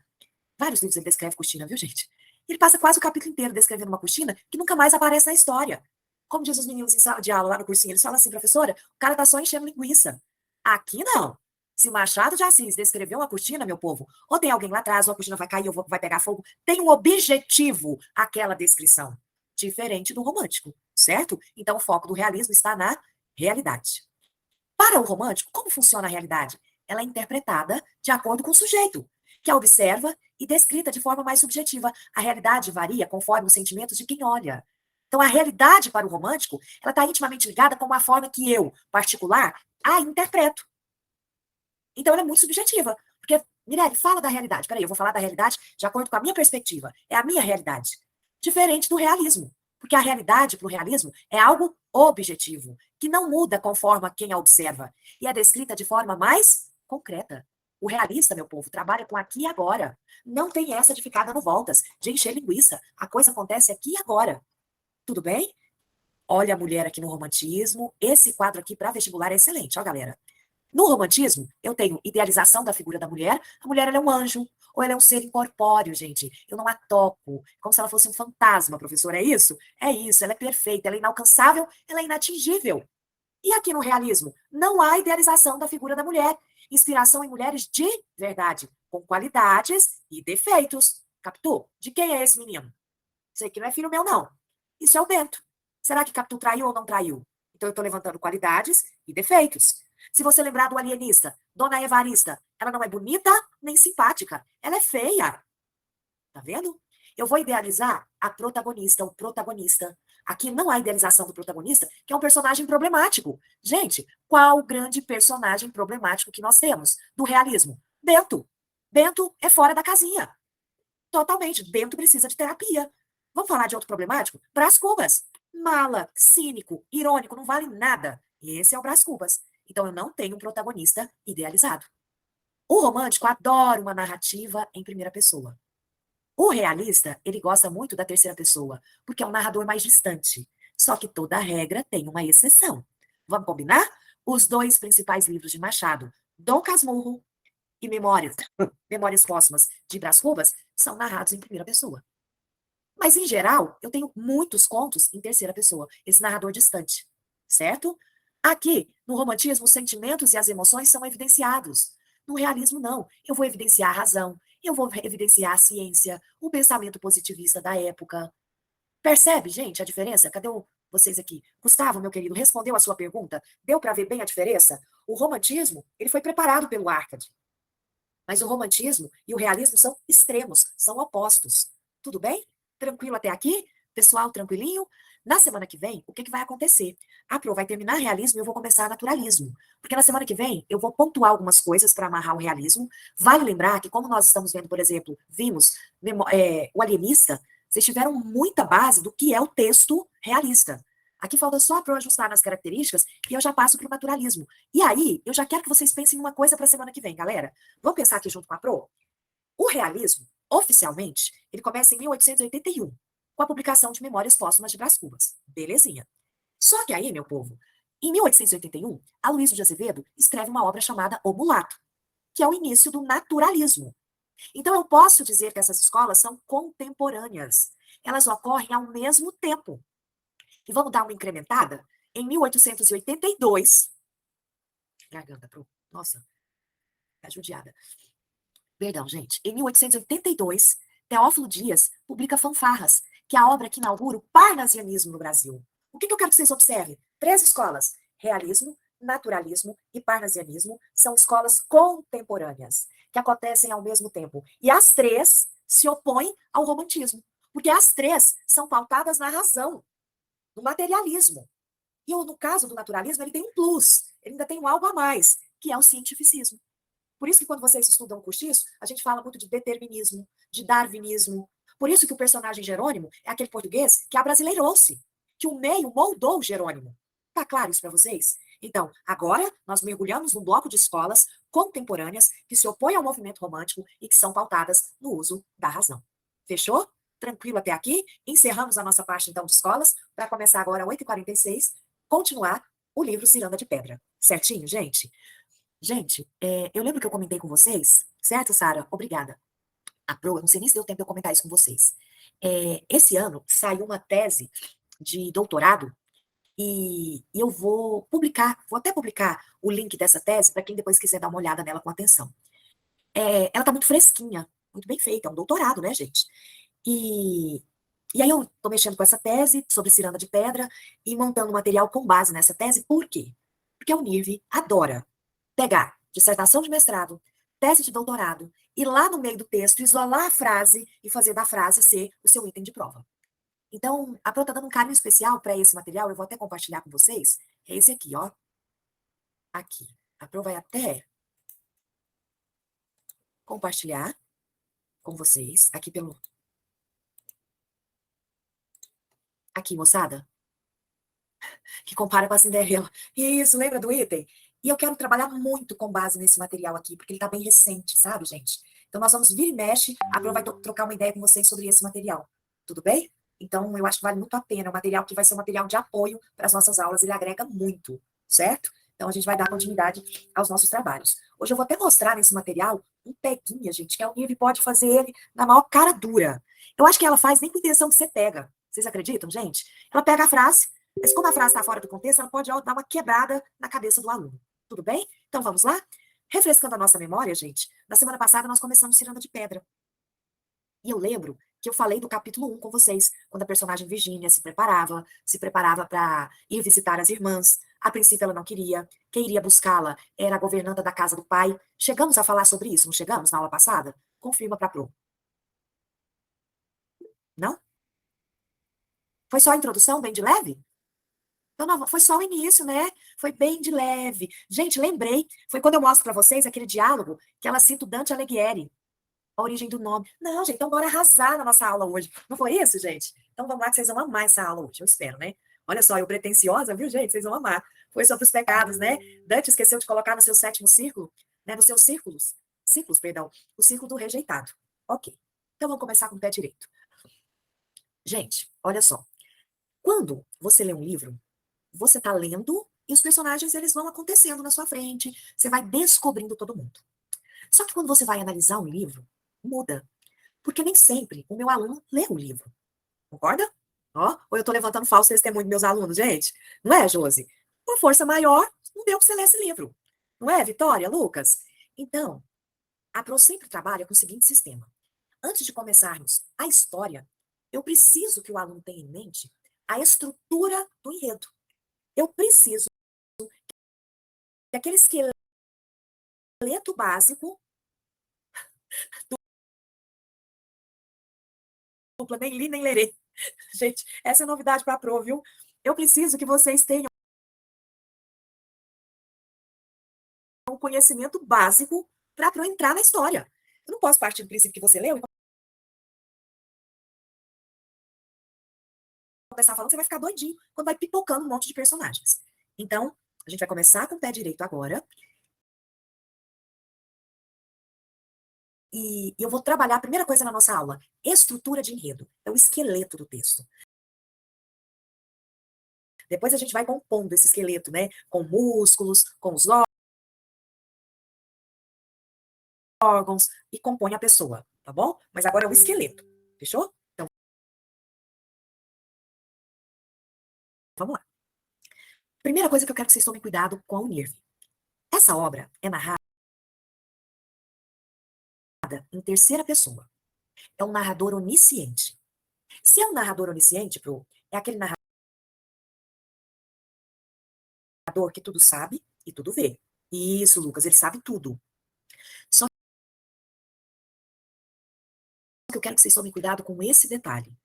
A: vários livros ele descreve cortina, viu, gente? Ele passa quase o capítulo inteiro descrevendo uma cortina que nunca mais aparece na história. Como diz os meninos em sala de aula lá no cursinho, eles falam assim, professora, o cara tá só enchendo linguiça. Aqui não. Se o Machado de Assis descreveu uma cortina, meu povo, ou tem alguém lá atrás, ou a cortina vai cair, ou vai pegar fogo, tem um objetivo aquela descrição, diferente do romântico, certo? Então o foco do realismo está na realidade. Para o romântico, como funciona a realidade? Ela é interpretada de acordo com o sujeito, que a observa e descrita de forma mais subjetiva. A realidade varia conforme os sentimentos de quem olha. Então, a realidade para o romântico, ela está intimamente ligada com a forma que eu, particular, a interpreto. Então, ela é muito subjetiva. Porque, Mirelle, fala da realidade. Peraí, eu vou falar da realidade de acordo com a minha perspectiva. É a minha realidade. Diferente do realismo. Porque a realidade para o realismo é algo objetivo, que não muda conforme quem a observa. E é descrita de forma mais concreta. O realista, meu povo, trabalha com aqui e agora. Não tem essa de ficar dando voltas, de encher linguiça. A coisa acontece aqui e agora. Tudo bem? Olha a mulher aqui no romantismo. Esse quadro aqui para vestibular é excelente, ó, galera. No romantismo, eu tenho idealização da figura da mulher. A mulher, ela é um anjo, ou ela é um ser incorpóreo, gente. Eu não a toco, como se ela fosse um fantasma, professor. É isso? É isso, ela é perfeita, ela é inalcançável, ela é inatingível. E aqui no realismo, não há idealização da figura da mulher. Inspiração em mulheres de verdade, com qualidades e defeitos. Captou? De quem é esse menino? Isso aqui não é filho meu, não. Isso é o Bento. Será que Capitu traiu ou não traiu? Então, eu estou levantando qualidades e defeitos. Se você lembrar do alienista, Dona Evarista, ela não é bonita nem simpática. Ela é feia. Tá vendo? Eu vou idealizar a protagonista, o protagonista. Aqui não há idealização do protagonista, que é um personagem problemático. Gente, qual o grande personagem problemático que nós temos do realismo? Bento. Bento é fora da casinha. Totalmente. Bento precisa de terapia. Vamos falar de outro problemático? Brás Cubas. Mala, cínico, irônico, não vale nada. Esse é o Brás Cubas. Então eu não tenho um protagonista idealizado. O romântico adora uma narrativa em primeira pessoa. O realista, ele gosta muito da terceira pessoa, porque é um narrador mais distante. Só que toda regra tem uma exceção. Vamos combinar? Os dois principais livros de Machado, Dom Casmurro e Memórias, Memórias Póstumas de Brás Cubas, são narrados em primeira pessoa. Mas, em geral, eu tenho muitos contos em terceira pessoa, esse narrador distante, certo? Aqui, no romantismo, os sentimentos e as emoções são evidenciados. No realismo, não. Eu vou evidenciar a razão, eu vou evidenciar a ciência, o pensamento positivista da época. Percebe, gente, a diferença? Cadê vocês aqui? Gustavo, meu querido, respondeu a sua pergunta? Deu para ver bem a diferença? O romantismo, ele foi preparado pelo Arcade. Mas o romantismo e o realismo são extremos, são opostos. Tudo bem? Tranquilo até aqui? Pessoal, tranquilinho? Na semana que vem, o que vai acontecer? A Pro vai terminar realismo e eu vou começar naturalismo. Porque na semana que vem, eu vou pontuar algumas coisas para amarrar o realismo. Vale lembrar que, como nós estamos vendo, por exemplo, vimos o alienista, vocês tiveram muita base do que é o texto realista. Aqui falta só a Pro ajustar nas características e eu já passo para o naturalismo. E aí, eu já quero que vocês pensem em uma coisa para a semana que vem, galera. Vamos pensar aqui junto com a Pro? O realismo, oficialmente, ele começa em 1881, com a publicação de Memórias Póstumas de Brás Cubas. Belezinha. Só que aí, meu povo, em 1881, Aloysio de Azevedo escreve uma obra chamada O Mulato, que é o início do naturalismo. Então, eu posso dizer que essas escolas são contemporâneas. Elas ocorrem ao mesmo tempo. E vamos dar uma incrementada? Em 1882, garganta, Pro, nossa, tá judiada. Perdão, gente. Em 1882, Teófilo Dias publica Fanfarras, que é a obra que inaugura o parnasianismo no Brasil. O que eu quero que vocês observem? Três escolas: realismo, naturalismo e parnasianismo são escolas contemporâneas, que acontecem ao mesmo tempo. E as três se opõem ao romantismo, porque as três são pautadas na razão, no materialismo. E no caso do naturalismo, ele tem um plus, ele ainda tem um algo a mais, que é o cientificismo. Por isso que quando vocês estudam o curso, a gente fala muito de determinismo, de darwinismo. Por isso que o personagem Jerônimo é aquele português que abrasileirou-se, que o meio moldou o Jerônimo. Tá claro isso para vocês? Então, agora nós mergulhamos num bloco de escolas contemporâneas que se opõem ao movimento romântico e que são pautadas no uso da razão. Fechou? Tranquilo até aqui? Encerramos a nossa parte, então, de escolas, para começar agora, 8h46, continuar o livro Ciranda de Pedra. Certinho, gente? Gente, eu lembro que eu comentei com vocês, certo, Sara? Obrigada. Eu não sei nem se deu tempo de eu comentar isso com vocês. Esse ano saiu uma tese de doutorado e eu vou até publicar o link dessa tese para quem depois quiser dar uma olhada nela com atenção. Ela tá muito fresquinha, muito bem feita, é um doutorado, né, gente? E, e aí eu tô mexendo com essa tese sobre ciranda de pedra e montando material com base nessa tese. Por quê? Porque a Unirv adora pegar dissertação de mestrado, tese de doutorado, e lá no meio do texto isolar a frase e fazer da frase ser o seu item de prova. Então, a Pro tá dando um carinho especial para esse material, eu vou até compartilhar com vocês. É esse aqui, ó. Aqui. A Pro vai até compartilhar com vocês, aqui pelo... Aqui, moçada, que compara com a Cinderela. Isso, lembra do item? E eu quero trabalhar muito com base nesse material aqui, porque ele tá bem recente, sabe, gente? Então, nós vamos vir e mexe, a Pro vai trocar uma ideia com vocês sobre esse material. Tudo bem? Então, eu acho que vale muito a pena. É um material que vai ser um material de apoio para as nossas aulas, ele agrega muito, certo? Então, a gente vai dar continuidade aos nossos trabalhos. Hoje eu vou até mostrar nesse material um peguinha, gente, que a Univ pode fazer ele na maior cara dura. Eu acho que ela faz nem com intenção que você pega. Vocês acreditam, gente? Ela pega a frase, mas como a frase está fora do contexto, ela pode dar uma quebrada na cabeça do aluno. Tudo bem? Então vamos lá? Refrescando a nossa memória, gente, na semana passada nós começamos Ciranda de Pedra. E eu lembro que eu falei do capítulo 1 com vocês, quando a personagem Virgínia se preparava para ir visitar as irmãs. A princípio ela não queria. Quem iria buscá-la era a governanta da casa do pai. Chegamos a falar sobre isso, não chegamos na aula passada? Confirma para Pro. Não? Foi só a introdução, bem de leve? Então, não, foi só o início, né? Foi bem de leve. Gente, lembrei, foi quando eu mostro para vocês aquele diálogo que ela cita o Dante Alighieri, a origem do nome. Não, gente, então bora arrasar na nossa aula hoje. Não foi isso, gente? Então vamos lá que vocês vão amar essa aula hoje, eu espero, né? Olha só, eu pretensiosa, viu, gente? Vocês vão amar. Foi sobre os pecados, né? Dante esqueceu de colocar no seu sétimo círculo, né? Nos seus círculos, perdão, o círculo do rejeitado. Ok. Então vamos começar com o pé direito. Gente, olha só. Quando você lê um livro, você está lendo e os personagens eles vão acontecendo na sua frente, você vai descobrindo todo mundo. Só que quando você vai analisar um livro, muda. Porque nem sempre o meu aluno lê o livro. Concorda? Ó, ou eu estou levantando falso testemunho dos meus alunos, gente? Não é, Josi? Por força maior, não deu para você ler esse livro. Não é, Vitória, Lucas? Então, a Pro sempre trabalha com o seguinte sistema. Antes de começarmos a história, eu preciso que o aluno tenha em mente a estrutura do enredo. Eu preciso que aquele esqueleto básico, dupla, nem li, nem lerei. Gente, essa é novidade para a Pro, viu? Eu preciso que vocês tenham um conhecimento básico para a Pro entrar na história. Eu não posso partir do princípio que você leu e começar falando, você vai ficar doidinho quando vai pipocando um monte de personagens. Então, a gente vai começar com o pé direito agora. E eu vou trabalhar a primeira coisa na nossa aula, estrutura de enredo. É o esqueleto do texto. Depois a gente vai compondo esse esqueleto, né? Com músculos, com os órgãos, e compõe a pessoa, tá bom? Mas agora é o esqueleto, fechou? Então, vamos lá. Primeira coisa que eu quero que vocês tomem cuidado com a Unirv. Essa obra é narrada em terceira pessoa. É um narrador onisciente. Se é um narrador onisciente, é aquele narrador que tudo sabe e tudo vê. Isso, Lucas, ele sabe tudo. Só que eu quero que vocês tomem cuidado com esse detalhe.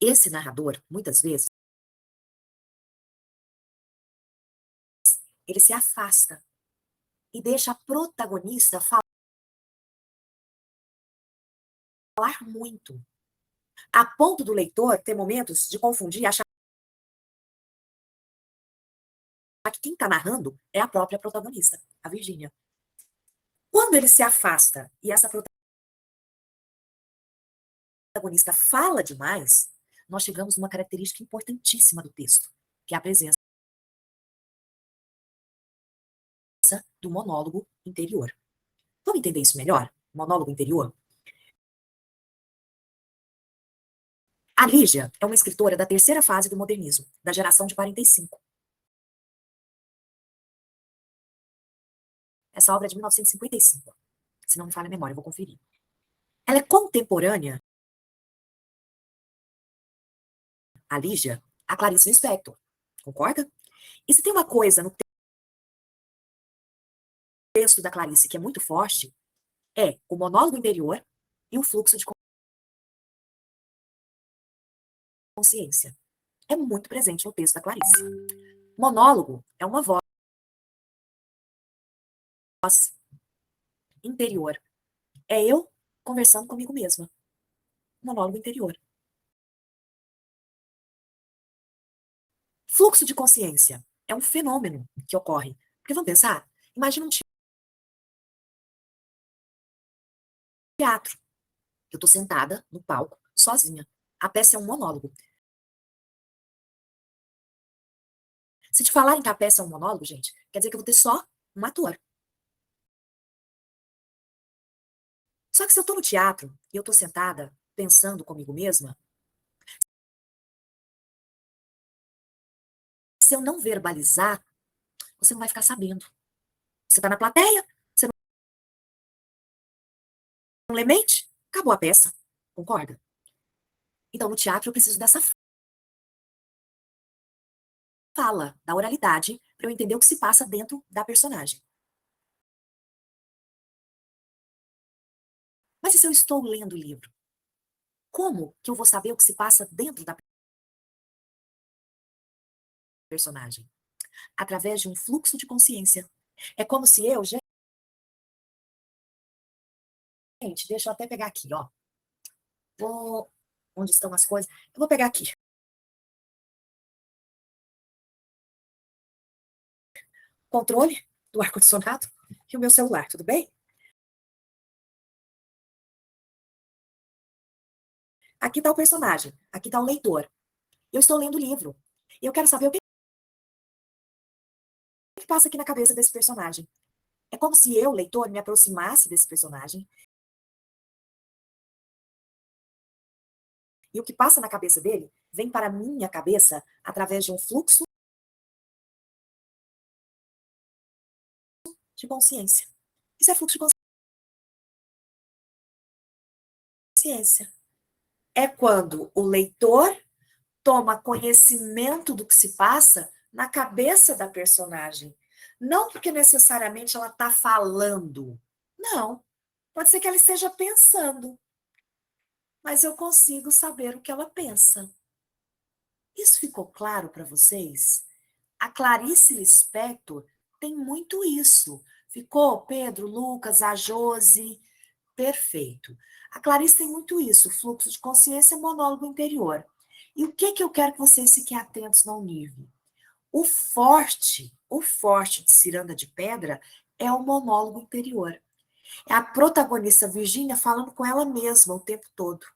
A: Esse narrador, muitas vezes, ele se afasta e deixa a protagonista falar muito, a ponto do leitor ter momentos de confundir e achar que quem está narrando é a própria protagonista, a Virgínia. Quando ele se afasta e essa protagonista fala demais, nós chegamos numa característica importantíssima do texto, que é a presença do monólogo interior. Vamos entender isso melhor? Monólogo interior? A Lígia é uma escritora da terceira fase do modernismo, da geração de 45. Essa obra é de 1955. Se não me falha a memória, eu vou conferir. Ela é contemporânea, a Lígia, a Clarice Lispector. Concorda? E se tem uma coisa no texto da Clarice que é muito forte, é o monólogo interior e o fluxo de consciência. É muito presente no texto da Clarice. Monólogo é uma voz interior. É eu conversando comigo mesma. Monólogo interior. Fluxo de consciência é um fenômeno que ocorre. Porque vamos pensar, imagina um teatro. Eu estou sentada no palco, sozinha. A peça é um monólogo. Se te falarem que a peça é um monólogo, gente, quer dizer que eu vou ter só um ator. Só que se eu estou no teatro e eu estou sentada pensando comigo mesma, se eu não verbalizar, você não vai ficar sabendo. Você está na plateia, você não lê mente, acabou a peça. Concorda? Então, no teatro, eu preciso dessa fala, da oralidade, para eu entender o que se passa dentro da personagem. Mas e se eu estou lendo o livro? Como que eu vou saber o que se passa dentro da personagem? Através de um fluxo de consciência. É como se eu, gente, deixa eu até pegar aqui, ó. Vou, onde estão as coisas? Eu vou pegar aqui. Controle do ar-condicionado e o meu celular, tudo bem? Aqui está o personagem, aqui está o leitor. Eu estou lendo o livro. E eu quero saber o que passa aqui na cabeça desse personagem. É como se eu, leitor, me aproximasse desse personagem. E o que passa na cabeça dele vem para a minha cabeça através de um fluxo de consciência. Isso é fluxo de consciência. É quando o leitor toma conhecimento do que se passa na cabeça da personagem. Não porque necessariamente ela está falando. Não. Pode ser que ela esteja pensando, mas eu consigo saber o que ela pensa. Isso ficou claro para vocês? A Clarice Lispector tem muito isso. Ficou, Pedro, Lucas, a Josi? Perfeito. A Clarice tem muito isso, fluxo de consciência, monólogo interior. E o que eu quero que vocês fiquem atentos no nível? O forte de Ciranda de Pedra é o monólogo interior. É a protagonista Virgínia falando com ela mesma o tempo todo.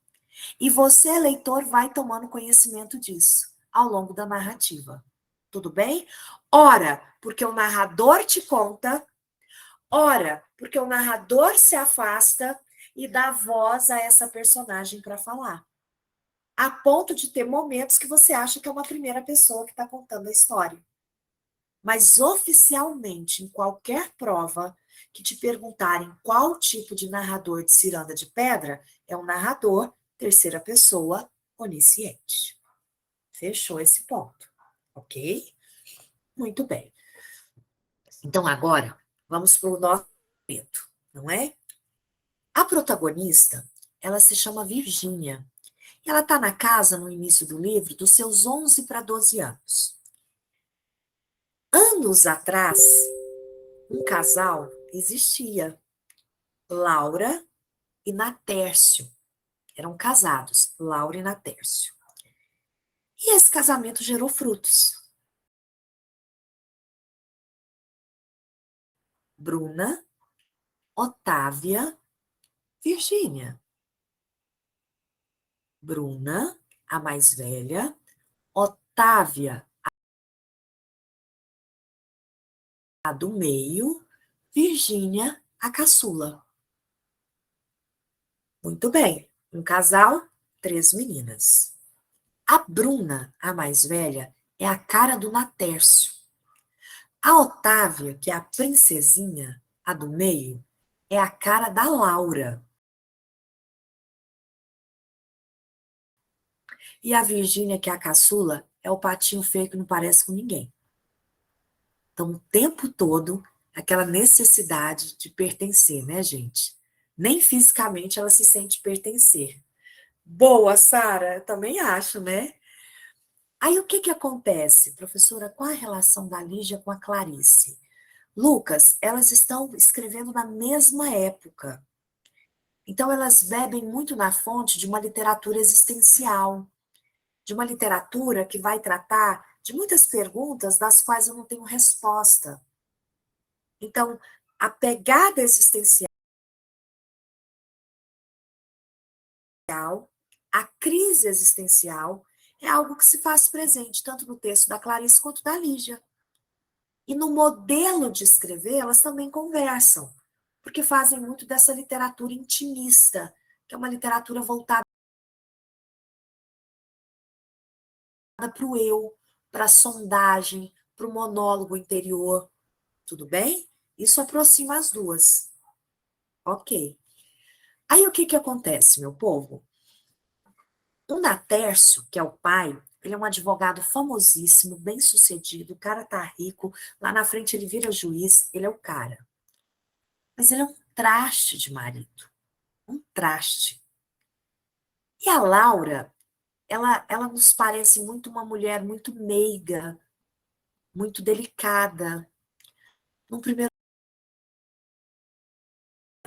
A: E você, leitor, vai tomando conhecimento disso ao longo da narrativa. Tudo bem? Ora, porque o narrador te conta, ora, porque o narrador se afasta e dá voz a essa personagem para falar. A ponto de ter momentos que você acha que é uma primeira pessoa que está contando a história. Mas oficialmente, em qualquer prova que te perguntarem qual tipo de narrador de Ciranda de Pedra, é um narrador terceira pessoa onisciente. Fechou esse ponto, ok? Muito bem. Então agora vamos para o nosso momento, não é? A protagonista, ela se chama Virgínia. E ela está na casa, no início do livro, dos seus 11 para 12 anos. Anos atrás, um casal existia, Laura e Natércio. Eram casados, Laura e Natércio. E esse casamento gerou frutos. Bruna, Otávia, Virgínia. Bruna, a mais velha, Otávia, a do meio, Virgínia, a caçula. Muito bem. Um casal, 3 meninas. A Bruna, a mais velha, é a cara do Natércio. A Otávia, que é a princesinha, a do meio, é a cara da Laura. E a Virgínia, que é a caçula, é o patinho feio que não parece com ninguém. Então, o tempo todo, aquela necessidade de pertencer, né, gente? Nem fisicamente ela se sente pertencer. Boa, Sara, eu também acho, né? Aí o que que acontece, professora? Qual a relação da Lígia com a Clarice? Lucas, elas estão escrevendo na mesma época. Então, elas bebem muito na fonte de uma literatura existencial, de uma literatura que vai tratar de muitas perguntas das quais eu não tenho resposta. Então, a pegada existencial, a crise existencial, é algo que se faz presente tanto no texto da Clarice quanto da Lígia. E no modelo de escrever, elas também conversam, porque fazem muito dessa literatura intimista, que é uma literatura voltada para o eu, para a sondagem, para o monólogo interior. Tudo bem? Isso aproxima as duas. Ok. Aí o que que acontece, meu povo? O Natércio, que é o pai, ele é um advogado famosíssimo, bem-sucedido, o cara tá rico, lá na frente ele vira juiz, ele é o cara. Mas ele é um traste de marido, um traste. E a Laura, ela nos parece muito uma mulher muito meiga, muito delicada. Num primeiro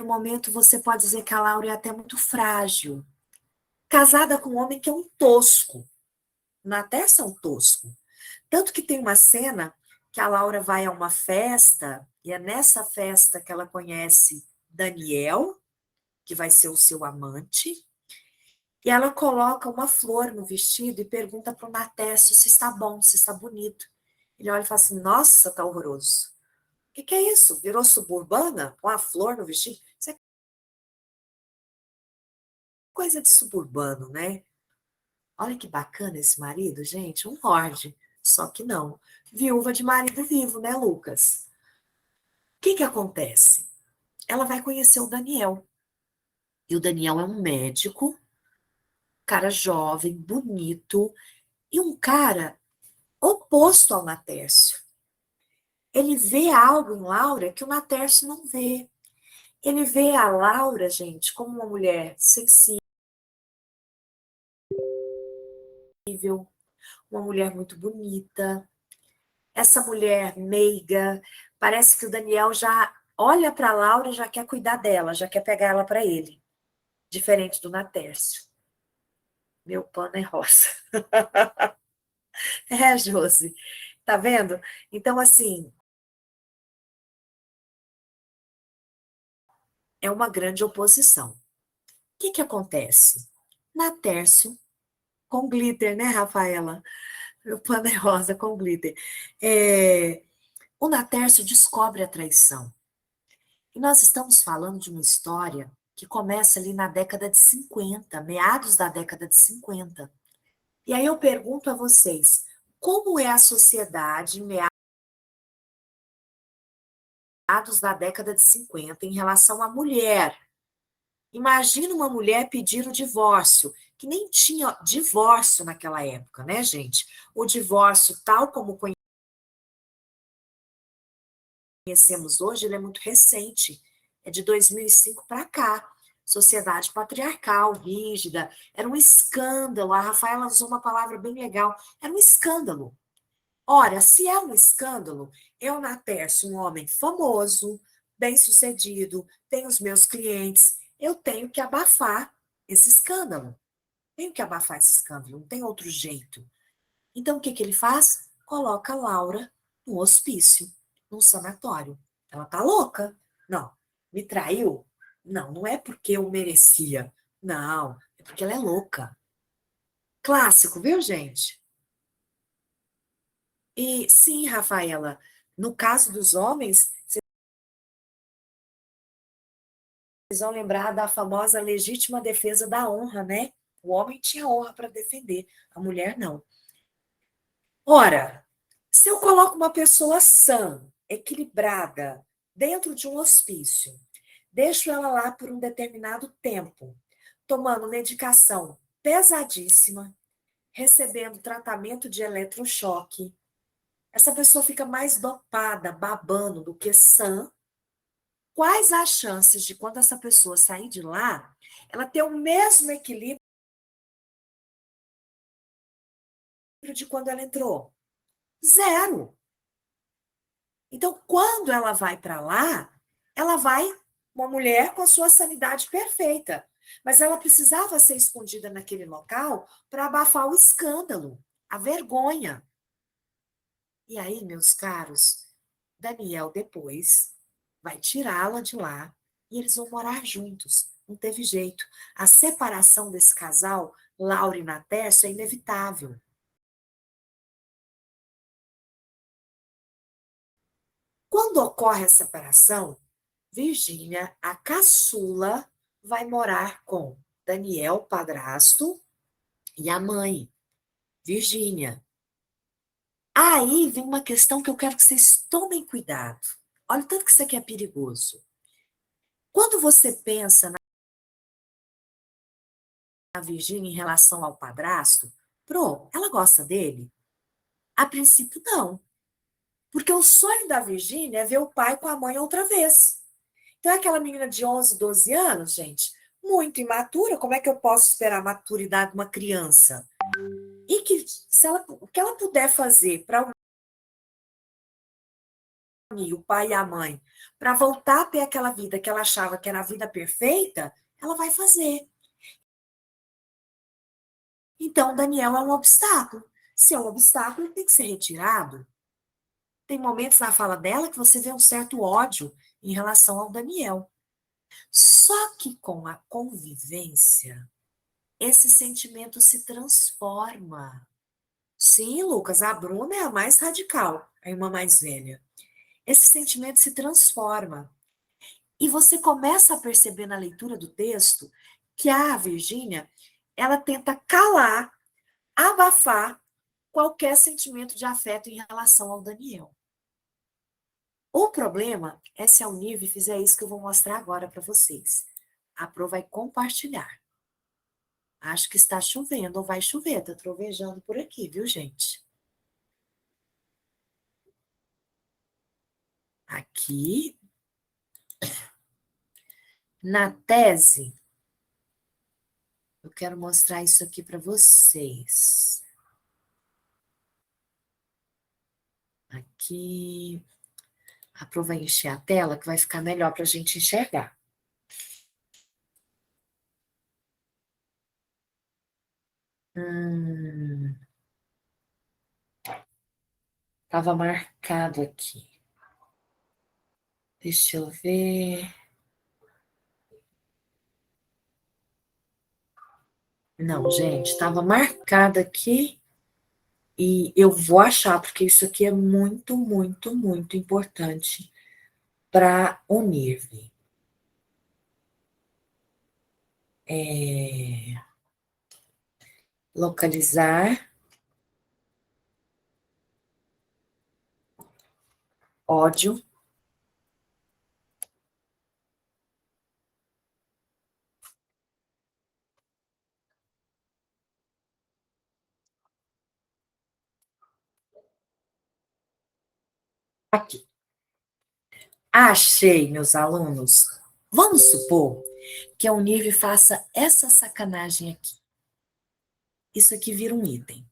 A: momento, você pode dizer que a Laura é até muito frágil. Casada com um homem que é um tosco. Na Tessa é um tosco. Tanto que tem uma cena que a Laura vai a uma festa, e é nessa festa que ela conhece Daniel, que vai ser o seu amante, e ela coloca uma flor no vestido e pergunta para o Natécio se está bom, se está bonito. Ele olha e fala assim, nossa, tá horroroso. O que é isso? Virou suburbana? Com a flor no vestido? Isso é coisa de suburbano, né? Olha que bacana esse marido, gente, um lorde. Só que não. Viúva de marido vivo, né, Lucas? O que que acontece? Ela vai conhecer o Daniel. E o Daniel é um médico, cara jovem, bonito, e um cara oposto ao Natércio. Ele vê algo em Laura que o Natércio não vê. Ele vê a Laura, gente, como uma mulher sensível, uma mulher muito bonita. Essa mulher meiga, parece que o Daniel já olha para a Laura e já quer cuidar dela, já quer pegar ela para ele. Diferente do Natércio. Meu pano é rosa. É, Josi. Tá vendo? Então, assim, é uma grande oposição. O que que acontece? Natércio, com glitter, né, Rafaela? Meu pano é rosa com glitter. O Natércio descobre a traição. E nós estamos falando de uma história que começa ali na década de 50, meados da década de 50. E aí eu pergunto a vocês, como é a sociedade em meados da década de 50 em relação à mulher? Imagina uma mulher pedir o divórcio, que nem tinha divórcio naquela época, né, gente? O divórcio, tal como conhecemos hoje, ele é muito recente, é de 2005 para cá. Sociedade patriarcal, rígida, era um escândalo. A Rafaela usou uma palavra bem legal, era um escândalo. Ora, se é um escândalo, eu, Natércio, um homem famoso, bem-sucedido, tenho os meus clientes, eu tenho que abafar esse escândalo. Tenho que abafar esse escândalo, não tem outro jeito. Então, o que que ele faz? Coloca a Laura no hospício, num sanatório. Ela tá louca? Não. Me traiu? Não, não é porque eu merecia. Não, é porque ela é louca. Clássico, viu, gente? E sim, Rafaela, no caso dos homens, vocês vão lembrar da famosa legítima defesa da honra, né? O homem tinha honra para defender, a mulher não. Ora, se eu coloco uma pessoa sã, equilibrada, dentro de um hospício, deixo ela lá por um determinado tempo, tomando medicação pesadíssima, recebendo tratamento de eletrochoque, essa pessoa fica mais dopada, babando do que sã. Quais as chances de quando essa pessoa sair de lá, ela ter o mesmo equilíbrio de quando ela entrou? Zero. Então, quando ela vai para lá, ela vai uma mulher com a sua sanidade perfeita. Mas ela precisava ser escondida naquele local para abafar o escândalo, a vergonha. E aí, meus caros, Daniel depois vai tirá-la de lá e eles vão morar juntos. Não teve jeito. A separação desse casal, Laura e Natasha, é inevitável. Quando ocorre a separação, Virgínia, a caçula, vai morar com Daniel, padrasto, e a mãe, Virgínia. Aí vem uma questão que eu quero que vocês tomem cuidado. Olha o tanto que isso aqui é perigoso. Quando você pensa na Virgínia em relação ao padrasto, ela gosta dele? A princípio, não. Porque o sonho da Virgínia é ver o pai com a mãe outra vez. Então, é aquela menina de 11, 12 anos, gente, muito imatura, como é que eu posso esperar a maturidade de uma criança? E que, se ela, o que ela puder fazer para unir o pai e a mãe, para voltar a ter aquela vida que ela achava que era a vida perfeita, ela vai fazer. Então, Daniel é um obstáculo. Se é um obstáculo, ele tem que ser retirado. Tem momentos na fala dela que você vê um certo ódio em relação ao Daniel. Só que com a convivência, esse sentimento se transforma. Sim, Lucas, a Bruna é a mais radical, a irmã mais velha. Esse sentimento se transforma. E você começa a perceber na leitura do texto que a Virgínia, ela tenta calar, abafar qualquer sentimento de afeto em relação ao Daniel. O problema é se a Unive fizer isso que eu vou mostrar agora para vocês. A Pro vai compartilhar. Acho que está chovendo, ou vai chover, está trovejando por aqui, viu, gente? Aqui, na tese, eu quero mostrar isso aqui para vocês. Aqui, a Pro vai encher a tela, que vai ficar melhor para a gente enxergar. Estava marcado aqui. Deixa eu ver. Não, gente, estava marcado aqui e eu vou achar, porque isso aqui é muito, muito, muito importante para o NIRV. Localizar, ódio, aqui. Achei, meus alunos. Vamos supor que a Unirv faça essa sacanagem aqui. Isso aqui vira um item.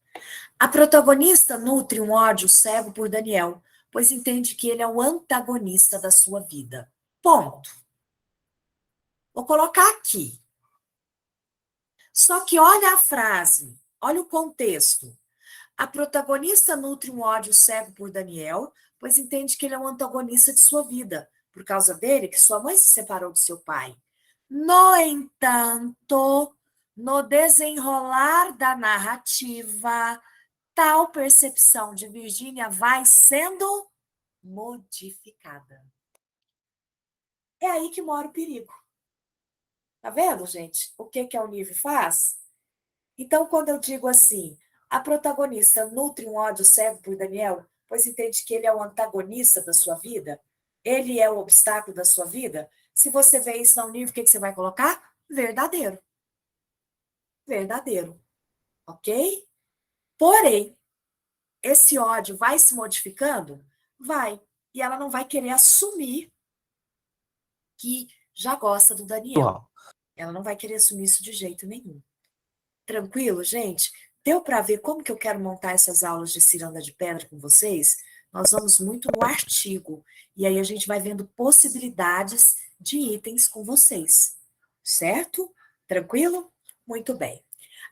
A: A protagonista nutre um ódio cego por Daniel, pois entende que ele é o antagonista da sua vida. Ponto. Vou colocar aqui. Só que olha a frase, olha o contexto. A protagonista nutre um ódio cego por Daniel, pois entende que ele é um antagonista de sua vida, por causa dele que sua mãe se separou do seu pai. No entanto, No desenrolar da narrativa, tal percepção de Virgínia vai sendo modificada. É aí que mora o perigo. Tá vendo, gente? O que que a Unive faz? Então, quando eu digo assim, a protagonista nutre um ódio cego por Daniel, pois entende que ele é o antagonista da sua vida, ele é o obstáculo da sua vida. Se você vê isso na Unive, o que que você vai colocar? Verdadeiro. Verdadeiro. Ok? Porém, esse ódio vai se modificando? Vai. E ela não vai querer assumir que já gosta do Daniel.
B: Uau.
A: Ela não vai querer assumir isso de jeito nenhum. Tranquilo, gente? Deu para ver como que eu quero montar essas aulas de ciranda de pedra com vocês? Nós vamos muito no artigo. E aí a gente vai vendo possibilidades de itens com vocês. Certo? Tranquilo? Muito bem.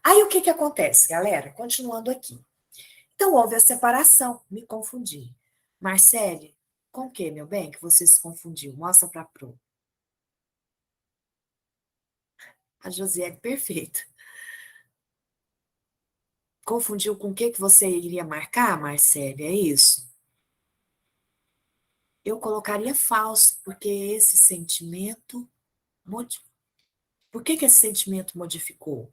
A: Aí o que que acontece, galera? Continuando aqui. Então houve a separação. Me confundi. Marcele, com o que, meu bem, que você se confundiu? Mostra para a Pro. A Josiane, perfeita. Confundiu com o que você iria marcar, Marcele? É isso? Eu colocaria falso, porque esse sentimento. Por que que esse sentimento modificou?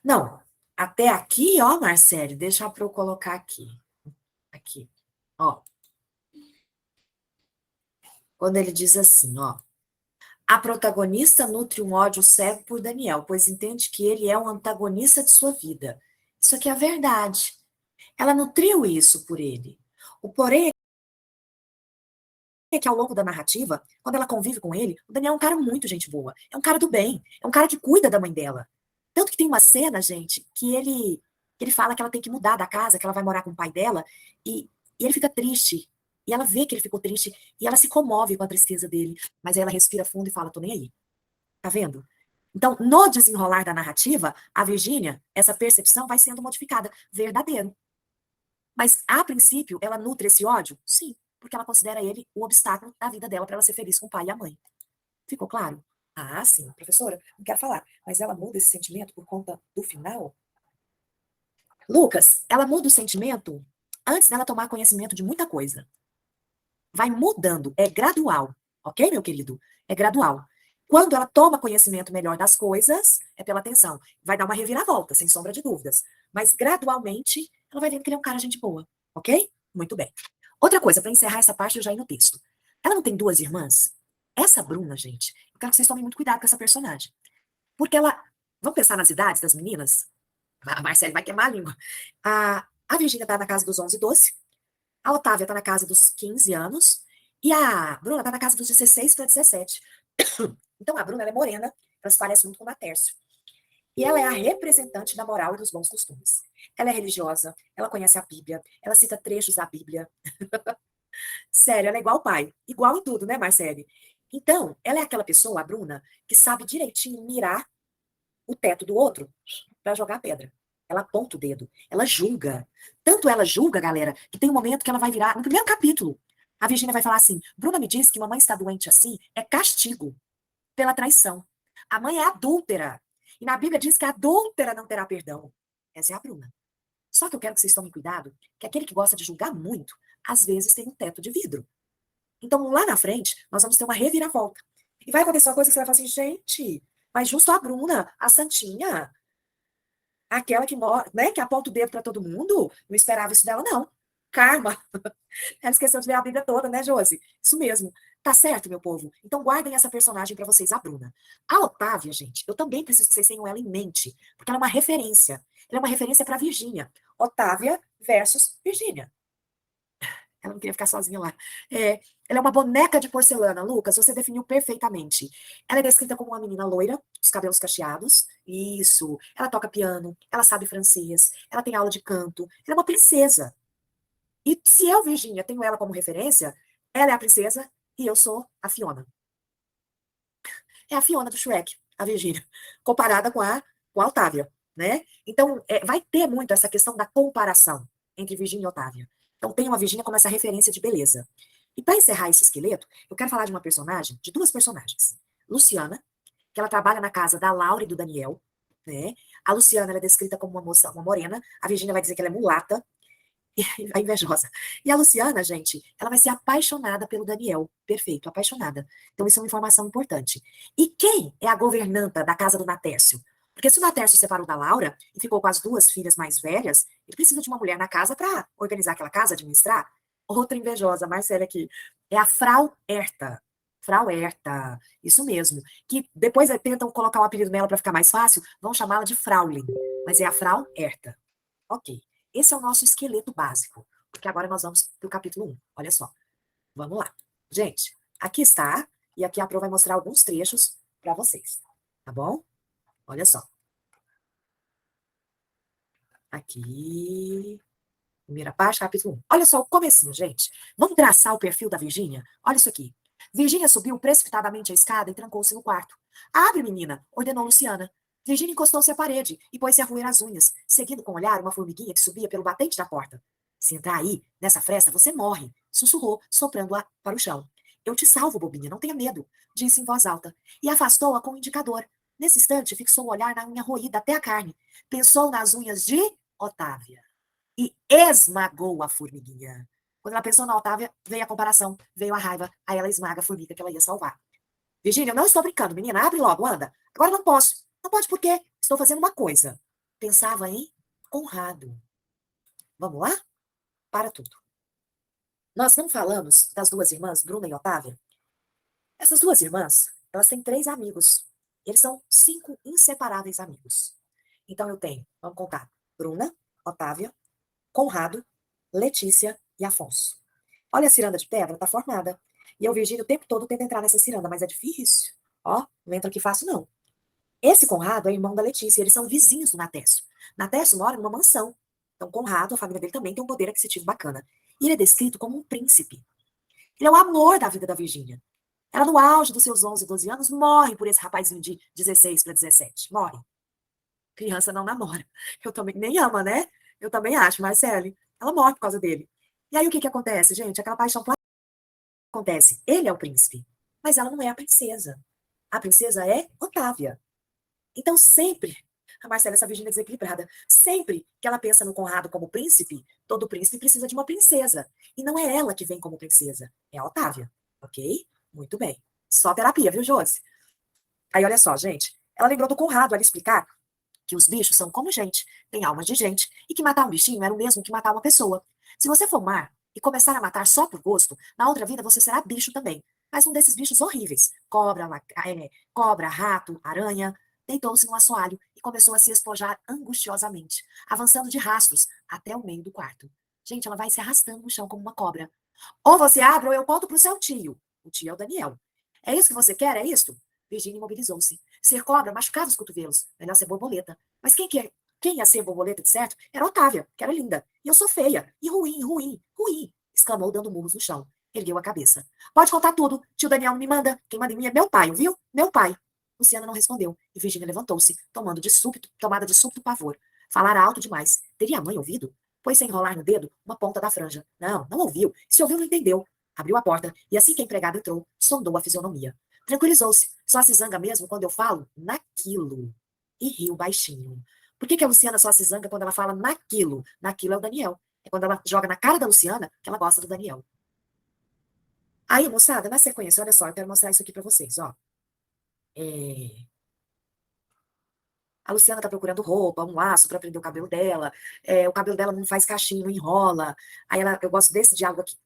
A: Não, até aqui, ó, Marcele, deixa para eu colocar aqui. Aqui, ó. Quando ele diz assim, ó. A protagonista nutre um ódio cego por Daniel, pois entende que ele é o antagonista de sua vida. Isso aqui é a verdade. Ela nutriu isso por ele. O porém é que ao longo da narrativa, quando ela convive com ele, o Daniel é um cara muito gente boa. É um cara do bem. É um cara que cuida da mãe dela. Tanto que tem uma cena, gente, que ele fala que ela tem que mudar da casa, que ela vai morar com o pai dela, e ele fica triste. E ela vê que ele ficou triste, e ela se comove com a tristeza dele. Mas aí ela respira fundo e fala: tô nem aí. Tá vendo? Então, no desenrolar da narrativa, a Virgínia, essa percepção vai sendo modificada. Verdadeiro. Mas, a princípio, ela nutre esse ódio? Sim, porque ela considera ele o obstáculo da vida dela para ela ser feliz com o pai e a mãe. Ficou claro? Ah, sim, professora, não quero falar. Mas ela muda esse sentimento por conta do final? Lucas, ela muda o sentimento antes dela tomar conhecimento de muita coisa. Vai mudando, é gradual, ok, meu querido? É gradual. Quando ela toma conhecimento melhor das coisas, é pela atenção. Vai dar uma reviravolta, sem sombra de dúvidas. Mas gradualmente, ela vai vendo que ele é um cara gente boa, ok? Muito bem. Outra coisa, para encerrar essa parte, eu já ir no texto. Ela não tem duas irmãs? Essa Bruna, gente, eu quero que vocês tomem muito cuidado com essa personagem. Porque ela. Vamos pensar nas idades das meninas? A Marcele vai queimar a língua. A Virgínia tá na casa dos 11, 12. A Otávia tá na casa dos 15 anos. E a Bruna tá na casa dos 16 para 17. Então a Bruna ela é morena, ela se parece muito com a Tércio. E ela é a representante da moral e dos bons costumes. Ela é religiosa, ela conhece a Bíblia, ela cita trechos da Bíblia. Sério, ela é igual o pai. Igual em tudo, né, Marcele? Então, ela é aquela pessoa, a Bruna, que sabe direitinho mirar o teto do outro para jogar a pedra. Ela aponta o dedo, ela julga. Tanto ela julga, galera, que tem um momento que ela vai virar, no primeiro capítulo, a Virgínia vai falar assim: Bruna me diz que mamãe está doente assim, é castigo pela traição. A mãe é adúltera. E na Bíblia diz que a adúltera não terá perdão. Essa é a Bruna. Só que eu quero que vocês tomem cuidado, que aquele que gosta de julgar muito, às vezes tem um teto de vidro. Então, lá na frente, nós vamos ter uma reviravolta. E vai acontecer uma coisa que você vai falar assim, gente, mas justo a Bruna, a Santinha, aquela que, né, que aponta o dedo para todo mundo, não esperava isso dela, não. Karma. Ela esqueceu de ler a Bíblia toda, né, Josi? Isso mesmo. Tá certo, meu povo? Então guardem essa personagem para vocês, a Bruna. A Otávia, gente, eu também preciso que vocês tenham ela em mente, porque ela é uma referência. Ela é uma referência para Virgínia. Otávia versus Virgínia. Ela não queria ficar sozinha lá. É, ela é uma boneca de porcelana, Lucas, você definiu perfeitamente. Ela é descrita como uma menina loira, os cabelos cacheados. Isso. Ela toca piano, ela sabe francês, ela tem aula de canto. Ela é uma princesa. E se eu, Virgínia, tenho ela como referência, ela é a princesa e eu sou a Fiona. É a Fiona do Shrek, a Virgínia, comparada com a Otávia, né? Então, vai ter muito essa questão da comparação entre Virgínia e Otávia. Então, tem uma Virgínia como essa referência de beleza. E para encerrar esse esqueleto, eu quero falar de uma personagem, de duas personagens. Luciana, que ela trabalha na casa da Laura e do Daniel. né? A Luciana ela é descrita como uma moça, uma morena. A Virgínia vai dizer que ela é mulata, a invejosa. E a Luciana, gente, ela vai ser apaixonada pelo Daniel. Perfeito, apaixonada. Então, isso é uma informação importante. E quem é a governanta da casa do Natércio? Porque se o Natércio separou da Laura e ficou com as duas filhas mais velhas, ele precisa de uma mulher na casa para organizar aquela casa, administrar. Outra invejosa, Marcela aqui, é a Frau Herta. Frau Herta, isso mesmo. Que depois tentam colocar um apelido nela para ficar mais fácil, vão chamá-la de Fraulein. Mas é a Frau Herta. Ok. Esse é o nosso esqueleto básico, porque agora nós vamos para o capítulo 1. Olha só, vamos lá. Gente, aqui está, e aqui a Pro vai mostrar alguns trechos para vocês, tá bom? Olha só. Aqui, primeira parte, capítulo 1. Olha só o comecinho, gente. Vamos traçar o perfil da Virgínia? Olha isso aqui. Virgínia subiu precipitadamente a escada e trancou-se no quarto. Abre, menina, ordenou Luciana. Virgínia encostou-se à parede e pôs-se a roer as unhas, seguindo com o olhar uma formiguinha que subia pelo batente da porta. Se entrar aí, nessa fresta, você morre, sussurrou, soprando-a para o chão. Eu te salvo, bobinha, não tenha medo, disse em voz alta, e afastou-a com o indicador. Nesse instante, fixou o olhar na unha roída até a carne. Pensou nas unhas de Otávia e esmagou a formiguinha. Quando ela pensou na Otávia, veio a comparação, veio a raiva, aí ela esmaga a formiga que ela ia salvar. Virgínia, eu não estou brincando, menina, abre logo, anda. Agora não posso. Não pode por quê? Estou fazendo uma coisa. Pensava em Conrado. Vamos lá? Para tudo. Nós não falamos das duas irmãs, Bruna e Otávia? Essas duas irmãs, elas têm 3 amigos. Eles são 5 inseparáveis amigos. Então eu tenho, vamos contar, Bruna, Otávia, Conrado, Letícia e Afonso. Olha a ciranda de pedra, tá formada. E eu, Virgínia, o tempo todo tento entrar nessa ciranda, mas é difícil. Ó, não entra aqui fácil, não. Esse Conrado é irmão da Letícia, eles são vizinhos do Natécio. Natécio mora numa mansão. Então, Conrado, a família dele também tem um poder aquisitivo bacana. E ele é descrito como um príncipe. Ele é o amor da vida da Virgínia. Ela, no auge dos seus 11, 12 anos, morre por esse rapazinho de 16 para 17. Morre. Criança não namora. Eu também, nem ama, né? Eu também acho, Marcele. Ela morre por causa dele. E aí o que que acontece, gente? Aquela paixão acontece. Ele é o príncipe, mas ela não é a princesa. A princesa é Otávia. Então sempre, a Marcela, essa Virgínia desequilibrada, sempre que ela pensa no Conrado como príncipe, todo príncipe precisa de uma princesa. E não é ela que vem como princesa, é a Otávia. Ok? Muito bem. Só terapia, viu, Josi? Aí olha só, gente. Ela lembrou do Conrado ela explicar que os bichos são como gente, têm alma de gente, e que matar um bichinho era o mesmo que matar uma pessoa. Se você for mar e começar a matar só por gosto, na outra vida você será bicho também. Mas um desses bichos horríveis, cobra, rato, aranha, deitou-se no assoalho e começou a se espojar angustiosamente, avançando de rastros até o meio do quarto. Gente, ela vai se arrastando no chão como uma cobra. Ou você abre ou eu conto pro seu tio. O tio é o Daniel. É isso que você quer? É isso? Virginia imobilizou-se. Ser cobra machucava os cotovelos. Melhor ser borboleta. Mas quem ia ser borboleta de certo era Otávia, que era linda. E eu sou feia. E ruim, ruim, ruim. Exclamou, dando murros no chão. Ergueu a cabeça. Pode contar tudo. Tio Daniel não me manda. Quem manda em mim é meu pai, viu? Meu pai. Luciana não respondeu. E Virginia levantou-se, tomada de súbito pavor. Falara alto demais. Teria a mãe ouvido? Pôs-se a enrolar no dedo uma ponta da franja. Não, não ouviu. Se ouviu, não entendeu. Abriu a porta e, assim que a empregada entrou, sondou a fisionomia. Tranquilizou-se. Só se zanga mesmo quando eu falo naquilo. E riu baixinho. Por que a Luciana só se zanga quando ela fala naquilo? Naquilo é o Daniel. É quando ela joga na cara da Luciana que ela gosta do Daniel. Aí, moçada, na sequência, olha só, eu quero mostrar isso aqui pra vocês, ó. É, a Luciana tá procurando roupa, um laço para prender o cabelo dela. O cabelo dela não faz cachinho, não enrola. Aí eu gosto desse diálogo aqui.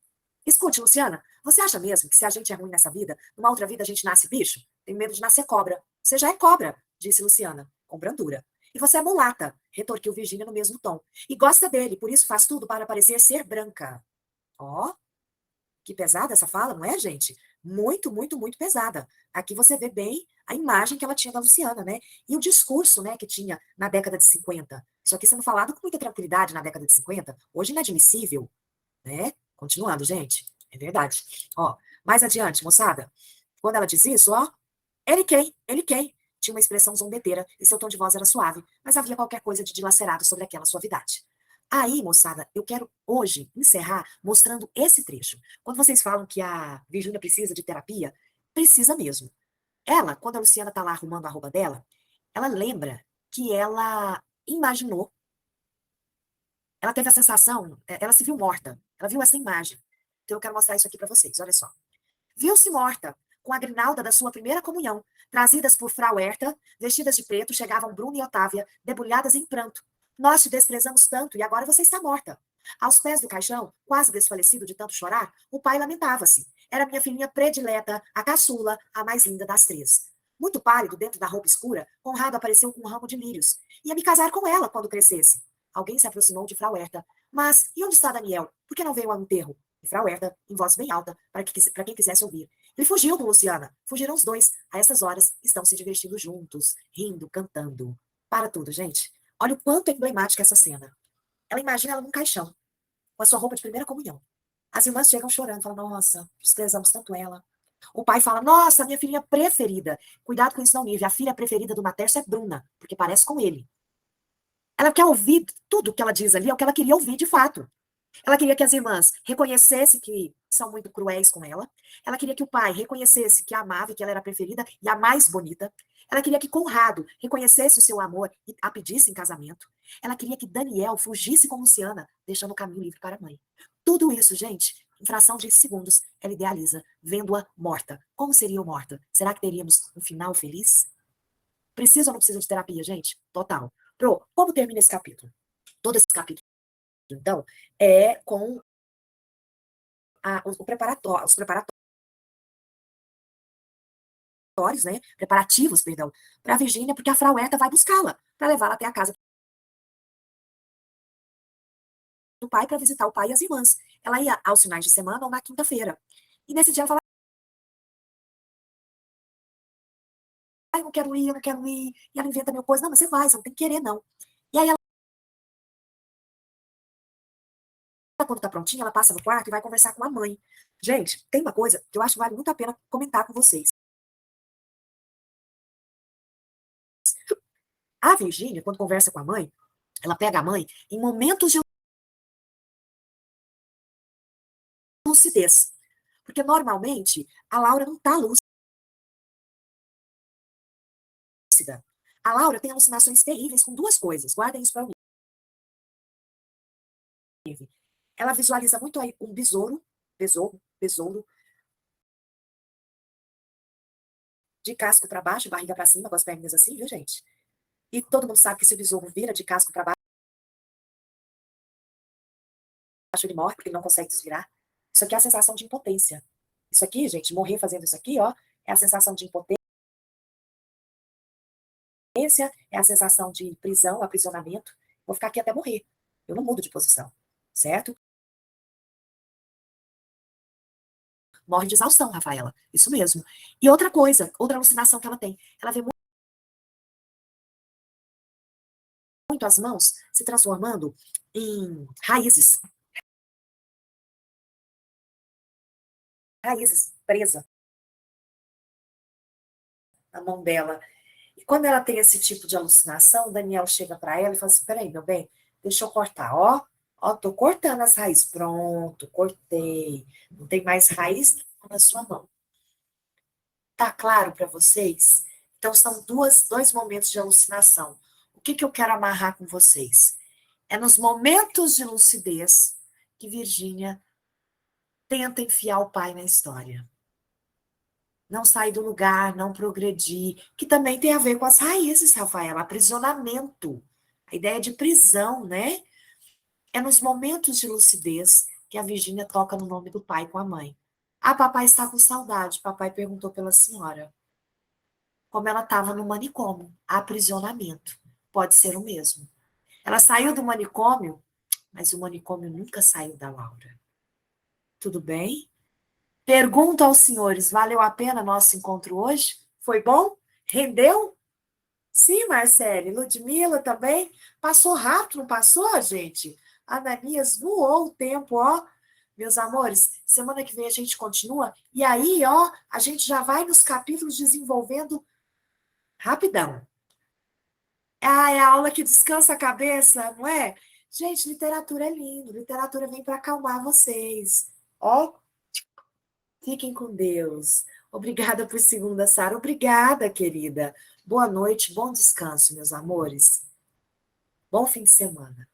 A: Escute, Luciana, você acha mesmo que se a gente é ruim nessa vida, numa outra vida a gente nasce bicho? Tenho medo de nascer cobra. Você já é cobra, disse Luciana, com brandura. E você é mulata, retorquiu Virgínia no mesmo tom. E gosta dele, por isso faz tudo para parecer ser branca. Ó, que pesada essa fala, não é, gente? Muito, muito, muito pesada. Aqui você vê bem a imagem que ela tinha da Luciana, né? E o discurso, né, que tinha na década de 50. Isso aqui sendo falado com muita tranquilidade na década de 50. Hoje inadmissível, né? Continuando, gente. É verdade. Ó, mais adiante, moçada. Quando ela diz isso, ó, ele quem? Ele quem? Tinha uma expressão zombeteira e seu tom de voz era suave, mas havia qualquer coisa de dilacerado sobre aquela suavidade. Aí, moçada, eu quero hoje encerrar mostrando esse trecho. Quando vocês falam que a Virgínia precisa de terapia, precisa mesmo. Ela, quando a Luciana tá lá arrumando a roupa dela, ela lembra que ela imaginou, ela teve a sensação, ela se viu morta, ela viu essa imagem. Então eu quero mostrar isso aqui para vocês, olha só. Viu-se morta, com a grinalda da sua primeira comunhão, trazidas por Frau Herta, vestidas de preto, chegavam Bruna e Otávia, debulhadas em pranto. Nós te desprezamos tanto e agora você está morta. Aos pés do caixão, quase desfalecido de tanto chorar, o pai lamentava-se. Era minha filhinha predileta, a caçula, a mais linda das três. Muito pálido, dentro da roupa escura, Conrado apareceu com um ramo de lírios. Ia me casar com ela quando crescesse. Alguém se aproximou de Frau Herta. Mas, e onde está Daniel? Por que não veio ao enterro? E Frau Herta, em voz bem alta, para quem quisesse ouvir. Ele fugiu com Luciana. Fugiram os dois. A essas horas, estão se divertindo juntos, rindo, cantando. Para tudo, gente. Olha o quanto é emblemática essa cena. Ela imagina ela num caixão, com a sua roupa de primeira comunhão. As irmãs chegam chorando, falam, nossa, desprezamos tanto ela. O pai fala, nossa, minha filhinha preferida. Cuidado com isso, não, Nívia. A filha preferida do Matércio é Bruna, porque parece com ele. Ela quer ouvir tudo que ela diz ali, é o que ela queria ouvir de fato. Ela queria que as irmãs reconhecessem que são muito cruéis com ela. Ela queria que o pai reconhecesse que a amava e que ela era a preferida e a mais bonita. Ela queria que Conrado reconhecesse o seu amor e a pedisse em casamento. Ela queria que Daniel fugisse com Luciana, deixando o caminho livre para a mãe. Tudo isso, gente, em fração de segundos, ela idealiza, vendo-a morta. Como seria morta? Será que teríamos um final feliz? Precisa ou não precisa de terapia, gente? Total. Pro, como termina esse capítulo? Todo esse capítulo, então, é com os preparatórios, né? Preparativos, perdão, para a Virgínia, porque a Frau Herta vai buscá-la, para levá-la até a casa do pai para visitar o pai e as irmãs. Ela ia aos finais de semana ou na quinta-feira. E nesse dia ela fala: ah, eu não quero ir, eu não quero ir. E ela inventa mil coisas. Não, mas você vai, você não tem que querer, não. E aí ela, quando tá prontinha, ela passa no quarto e vai conversar com a mãe. Gente, tem uma coisa que eu acho que vale muito a pena comentar com vocês. A Virgínia, quando conversa com a mãe, ela pega a mãe em momentos de lucidez. Porque normalmente a Laura não tá lúcida. A Laura tem alucinações terríveis com duas coisas. Guardem isso para mim. Ela visualiza muito aí um besouro, de casco para baixo, barriga para cima, com as perninhas assim, viu, gente? E todo mundo sabe que se o besouro vira de casco para baixo, ele morre porque ele não consegue desvirar. Isso aqui é a sensação de impotência. Isso aqui, gente, morrer fazendo isso aqui, ó, é a sensação de impotência, é a sensação de prisão, aprisionamento. Vou ficar aqui até morrer. Eu não mudo de posição, certo? Morre de exaustão, Rafaela. Isso mesmo. E outra coisa, outra alucinação que ela tem. Ela vê muito as mãos se transformando em raízes presas na mão dela. E quando ela tem esse tipo de alucinação, o Daniel chega para ela e fala assim: peraí, meu bem, deixa eu cortar, ó. Ó, tô cortando as raízes. Pronto, cortei. Não tem mais raiz na sua mão. Tá claro para vocês? Então, são dois momentos de alucinação. O que, que eu quero amarrar com vocês? É nos momentos de lucidez que Virgínia tenta enfiar o pai na história. Não sair do lugar, não progredir, que também tem a ver com as raízes, Rafaela, aprisionamento. A ideia de prisão, né? É nos momentos de lucidez que a Virgínia toca no nome do pai com a mãe. Ah, papai está com saudade. Papai perguntou pela senhora. Como ela estava no manicômio, aprisionamento. Pode ser o mesmo. Ela saiu do manicômio, mas o manicômio nunca saiu da Laura. Tudo bem? Pergunto aos senhores, valeu a pena nosso encontro hoje? Foi bom? Rendeu? Sim, Marcele. Ludmila também. Passou rápido, não passou, gente? Ananias voou o tempo, ó. Meus amores, semana que vem a gente continua. E aí, ó, a gente já vai nos capítulos desenvolvendo rapidão. Ah, é a aula que descansa a cabeça, não é? Gente, literatura é lindo. Literatura vem para acalmar vocês. Ó, fiquem com Deus. Obrigada por segunda, Sara. Obrigada, querida. Boa noite, bom descanso, meus amores. Bom fim de semana.